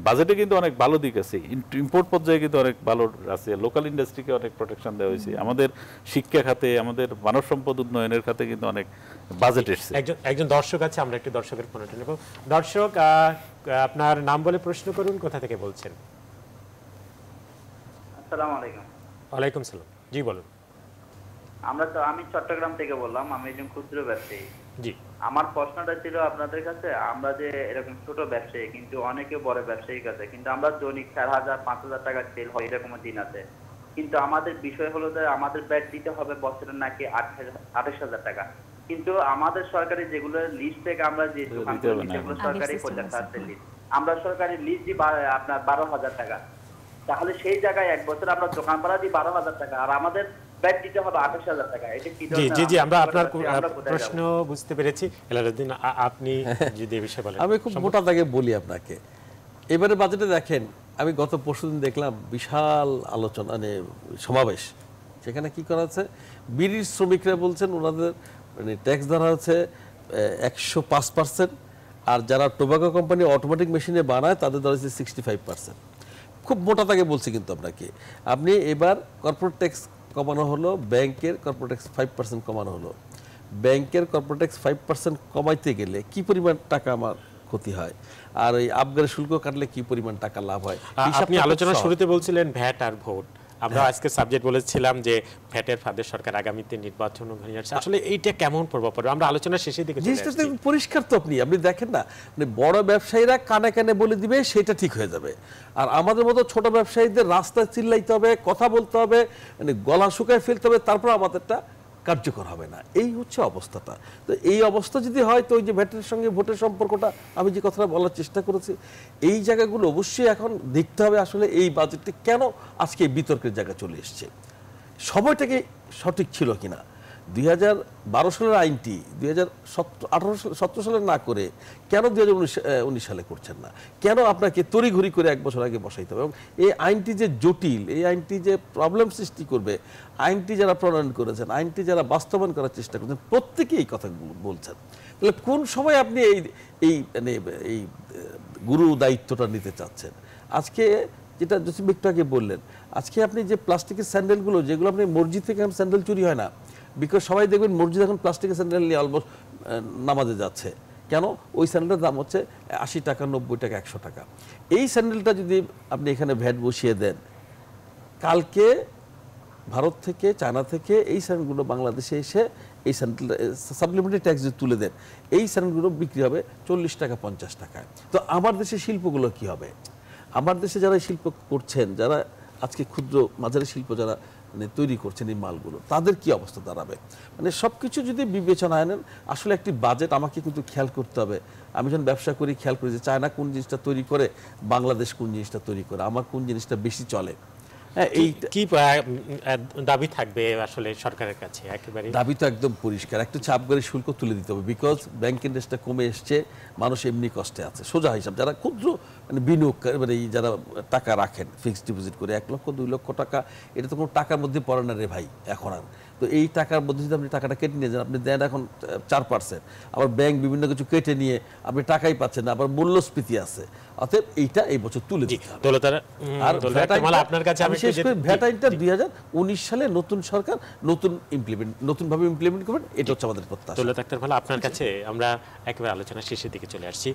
Speaker 10: বাজেটে কিন্তু অনেক ভালো দিক আছে। ইম্পোর্ট পর্যায়ে কিন্তু অনেক ভালো আছে, লোকাল ইন্ডাস্ট্রিকে অনেক প্রোটেকশন দেওয়া হয়েছে, আমাদের শিক্ষা খাতে, আমাদের মানব সম্পদ উন্নয়নের খাতে কিন্তু অনেক বাজেট এসেছে।
Speaker 1: একজন দর্শক আছে, আমরা একটি দর্শকের ফোনটা নেব। দর্শক, আপনার নাম বলে প্রশ্ন করুন, কোথা থেকে বলছেন?
Speaker 14: আসসালামু আলাইকুম।
Speaker 1: ওয়ালাইকুম সালাম, জি বলুন।
Speaker 14: আমি চট্টগ্রাম থেকে বললাম, আমি একজন ক্ষুদ্র ব্যবসায়ী।
Speaker 1: জি,
Speaker 14: আমার প্রশ্নটা ছিল আপনাদের কাছে, আমরা যে এরকম ছোট ব্যবসায়ী, কিন্তু অনেকে বড় ব্যবসায়ী কাছে, কিন্তু আমরা দৈনিক 4,000-5,000 টাকা সেল হয়, এরকম দিন আছে। কিন্তু আমাদের বিষয় হলো যে আমাদের ব্যাট দিতে হবে বছরে নাকি 28,000 টাকা। কিন্তু আমাদের সরকারি যেগুলো লিস্ট থেকে আমরা যে সেগুলো সরকারি লিস্ট, আমরা সরকারি লিস্ট দিই আপনার 12,000 টাকা। তাহলে সেই জায়গায় এক বছর আমরা দোকান ভাড়া দিই 12,000 টাকা, আর আমাদের ব্যাট দিতে হবে 28,000 টাকা। এটা কি?
Speaker 1: জি, আমরা আপনার প্রশ্ন বুঝতে পেরেছি। এলালউদ্দিন, আপনি যদি এই বিষয়ে বলেন।
Speaker 8: আমি খুব মোটা দাগে বলি আপনাকে। এবারে বাজেটে দেখেন, আমি গত পরশুদিন দেখলাম বিশাল আলোচনা মানে সমাবেশ। সেখানে কি করা আছে, বিড়ির শ্রমিকরা বলছেন ওনাদের মানে ট্যাক্স ধরা হচ্ছে 105%, আর যারা টোবাকো কোম্পানি অটোমেটিক মেশিনে বানায় তাদের ধরা হচ্ছে 65%। খুব মোটা দাগে বলছি কিন্তু আপনাকে। আপনি এবার কর্পোরেট ট্যাক্স কমানো হলো, ব্যাংকের কর্পোরেট ট্যাক্স 5% কমানো হলো। ব্যাংকের কর্পোরেট ট্যাক্স 5% কমাইতে গেলে কি পরিমাণ টাকা আমার ক্ষতি হয়, আর ওই আবগারি শুল্ক কাটলে কি পরিমাণ টাকা লাভ হয়।
Speaker 1: আপনি আলোচনা শুরুতে বলছিলেন ভ্যাট আর ভোট। আমরা আজকে সাবজেক্ট বলেছিলাম যে ভ্যাটের ফাঁদে সরকার আগামীতে নির্বাচন ঘনিয়ে আসছে। আসলে এইটা কেমন প্রভাব পড়বে? আমরা আলোচনা শেষের দিকে
Speaker 8: জিনিসটা পরিষ্কার তো আপনি দেখেন না, মানে বড় ব্যবসায়ীরা কানে কানে বলে দিবে সেটা ঠিক হয়ে যাবে, আর আমাদের মতো ছোট ব্যবসায়ীদের রাস্তায় চিল্লাইতে হবে, কথা বলতে হবে, মানে গলা শুকায় ফেলতে হবে, তারপর আমাদেরটা কার্যকর হবে না। এই হচ্ছে অবস্থাটা। তো এই অবস্থা যদি হয়, তো ওই যে ভ্যাটের সঙ্গে ভোটের সম্পর্কটা আমি যে কথাটা বলার চেষ্টা করেছি, এই জায়গাগুলো অবশ্যই এখন দেখতে হবে আসলে এই বাজেটটি কেন আজকে বিতর্কের জায়গায় চলে এসছে, সময়টাকে সঠিক ছিল কিনা। 2012 সালের আইনটি 2017 সালে না করে কেন 2019 সালে করছেন না? কেন আপনাকে তড়িঘড়ি করে 1 বছর আগে বসাইতে হবে? এবং এই আইনটি যে জটিল, এই আইনটি যে প্রবলেম সৃষ্টি করবে, আইনটি যারা প্রণয়ন করেছেন, আইনটি যারা বাস্তবায়ন করার চেষ্টা করেছেন, প্রত্যেকেই এই কথাগুলো বলছেন। তাহলে কোন সময় আপনি এই গুরু দায়িত্বটা নিতে চাচ্ছেন? আজকে যেটা জসিম একটু আগে বললেন, আজকে আপনি যে প্লাস্টিকের স্যান্ডেলগুলো, যেগুলো আপনি মসজিদ থেকে স্যান্ডেল চুরি হয় না, বিকজ সবাই দেখবেন মসজিদ এখন প্লাস্টিকের স্যান্ডেল নিয়ে অলমোস্ট নামাজে যাচ্ছে। কেন? ওই স্যান্ডেলটার দাম হচ্ছে 80 টাকা, 90 টাকা, 100 টাকা। এই স্যান্ডেলটা যদি আপনি এখানে ভ্যাট বসিয়ে দেন, কালকে ভারত থেকে, চায়না থেকে এই স্যান্ডেলগুলো বাংলাদেশে এসে এই স্যান্ডেল সাপ্লিমেন্টারি ট্যাক্স যদি তুলে দেন, এই স্যান্ডেলগুলো বিক্রি হবে 40 টাকা, 50 টাকায়। তো আমার দেশের শিল্পগুলো কি হবে? আমার দেশে যারা শিল্প করছেন, যারা আজকে ক্ষুদ্র মাঝারি শিল্প যারা মানে তৈরি করছেন এই মালগুলো, তাদের কি অবস্থা দাঁড়াবে? মানে সব কিছু যদি বিবেচনায় নেন, আসলে একটি বাজেট আমাকে কিন্তু খেয়াল করতে হবে। আমি যখন ব্যবসা করি খেয়াল করি যে চায়না কোন জিনিসটা তৈরি করে, বাংলাদেশ কোন জিনিসটা তৈরি করে, আমার কোন জিনিসটা বেশি চলে। এই
Speaker 1: কি দাবি থাকবে আসলে সরকারের কাছে? একেবারে
Speaker 8: দাবি তো একদম পরিষ্কার, একটু আবগারি শুল্ক তুলে দিতে হবে, বিকজ ব্যাংক ইন্টারেস্টটা কমে এসছে, মানুষ এমনি কষ্টে আছে। সোজা হিসাব, যারা ক্ষুদ্র মানে বিনিয়োগ মানে যারা টাকা রাখেন ফিক্সড ডিপোজিট করে 1 লক্ষ 2 লক্ষ টাকা, এটা তো কোনো টাকার মধ্যে পড়ে না রে ভাই এখন আর। তো এই টাকার মধ্যে যদি আপনি টাকাটা কেটে নিয়ে যান, আপনি দেন এখন 4%, আবার ব্যাংক বিভিন্ন কিছু কেটে নিয়ে আপনি টাকাই পাচ্ছেন না, আবার মূল্যস্ফীতি আছে। অতএব এইটা এই বছর তুলে দিতে হবে। আর
Speaker 1: আপনার কাছে আমি
Speaker 8: শেষ করে ভ্যাট আইনটা 2019 সালে নতুন সরকার নতুনভাবে ইমপ্লিমেন্ট করবেন, এটা হচ্ছে আমাদের প্রত্যাশা।
Speaker 1: দৌলত আক্তার মালা, আপনার কাছে আমরা একেবারে আলোচনা শেষের দিকে চলে আসছি।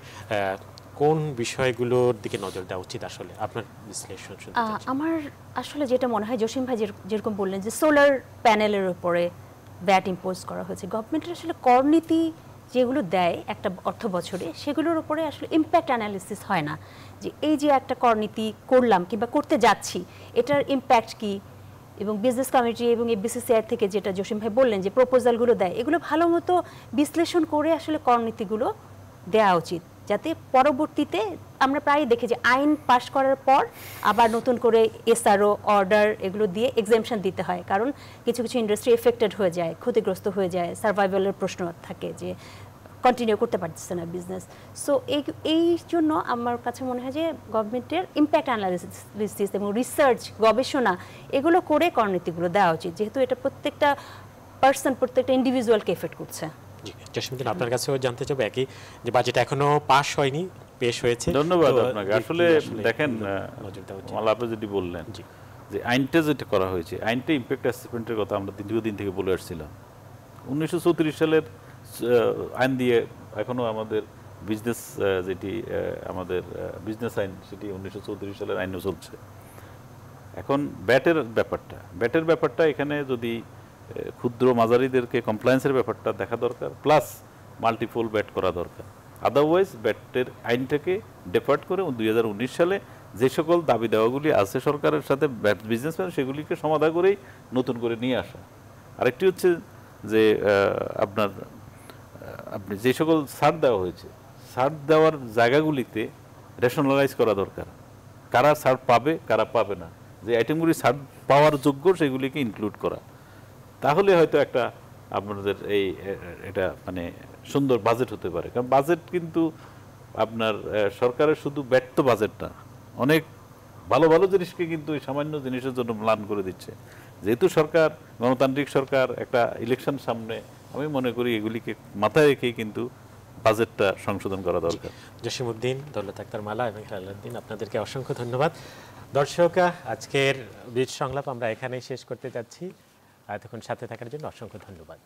Speaker 1: কোন বিষয়গুলোর দিকে নজর দেওয়া উচিত আসলে আপনার বিশ্লেষণ?
Speaker 9: আমার আসলে যেটা মনে হয়, জসিম ভাই যেরকম বললেন যে সোলার প্যানেলের উপরে ভ্যাট ইম্পোজ করা হয়েছে, গভর্নমেন্টের আসলে করনীতি যেগুলো দেয় একটা অর্থ বছরে, সেগুলোর উপরে আসলে ইম্প্যাক্ট অ্যানালিসিস হয় না, যে এই যে একটা করনীতি করলাম কিংবা করতে যাচ্ছি, এটার ইম্প্যাক্ট কি, এবং বিজনেস কমিটি এবং বিসিসিআই থেকে যেটা জসিম ভাই বললেন যে প্রপোজালগুলো দেয়, এগুলো ভালো মতো বিশ্লেষণ করে আসলে করনীতিগুলো দেওয়া উচিত, যাতে পরবর্তীতে আমরা প্রায় দেখি যে আইন পাশ করার পর আবার নতুন করে এসআরও অর্ডার এগুলো দিয়ে এক্সামশন দিতে হয়, কারণ কিছু কিছু ইন্ডাস্ট্রি এফেক্টেড হয়ে যায়, ক্ষতিগ্রস্ত হয়ে যায়, সার্ভাইভালের প্রশ্ন থাকে যে কন্টিনিউ করতে পারতেছে না বিজনেস। সো এই জন্য আমার কাছে মনে হয় যে গভর্নমেন্টের ইম্প্যাক্ট অ্যানালিসিস এবং রিসার্চ গবেষণা এগুলো করে করনীতিগুলো দেওয়া উচিত, যেহেতু এটা প্রত্যেকটা পার্সন, প্রত্যেকটা ইন্ডিভিজুয়ালকে এফেক্ট করছে।
Speaker 1: জসিমউদ্দিন, আপনার কাছেও জানতে চাইবো একই, যে বাজেট এখনো পাস হয়নি, পেশ হয়েছে।
Speaker 10: ধন্যবাদ আপনাকে। আসলে দেখেন মালা, আপনি যেটি বললেন যে আইনটা যেটা করা হয়েছে, আইনটা ইম্প্যাক্ট অ্যাসেসমেন্টের কথা আমরা দীর্ঘদিন থেকে বলে আসছিলাম। 1934 সালের আইন দিয়ে এখনো আমাদের বিজনেস যেটি আমাদের বিজনেস আইন, সেটি 1934 সালের আইনও চলছে। এখন ব্যাটের ব্যাপারটা এখানে যদি ক্ষুদ্র মাঝারিদেরকে কমপ্লায়েন্সের ব্যাপারটা দেখা দরকার, প্লাস মাল্টিপল ব্যাট করা দরকার। আদারওয়াইজ ব্যাটের আইনটাকে ডেফার্ট করে 2019 সালে যে সকল দাবি দেওয়াগুলি আছে সরকারের সাথে বিজনেসম্যান, সেগুলিকে সমাধা করেই নতুন করে নিয়ে আসা। আরেকটি হচ্ছে যে আপনি যে সকল ছাড় দেওয়া হয়েছে, ছাড় দেওয়ার জায়গাগুলিতে রেশনালাইজ করা দরকার, কারা ছাড় পাবে কারা পাবে না, যে আইটেমগুলি ছাড় পাওয়ার যোগ্য সেগুলিকে ইনক্লুড করা। তাহলে হয়তো একটা আপনাদের এটা মানে সুন্দর বাজেট হতে পারে। কারণ বাজেট কিন্তু আপনার সরকারের শুধু ব্যর্থ বাজেট না, অনেক ভালো ভালো জিনিসকে কিন্তু এই সামান্য জিনিসের জন্য ম্লান করে দিচ্ছে। যেহেতু সরকার গণতান্ত্রিক সরকার, একটা ইলেকশন সামনে, আমি মনে করি এগুলিকে মাথায় রেখেই কিন্তু বাজেটটা সংশোধন করা দরকার।
Speaker 1: জসিমউদ্দিন, দৌলত আক্তার মালা এবং হেলালুদ্দিন, আপনাদেরকে অসংখ্য ধন্যবাদ। দর্শক, আজকের বিচ সংলাপ আমরা এখানেই শেষ করতে যাচ্ছি। এতক্ষণ সাথে থাকার জন্য অসংখ্য ধন্যবাদ।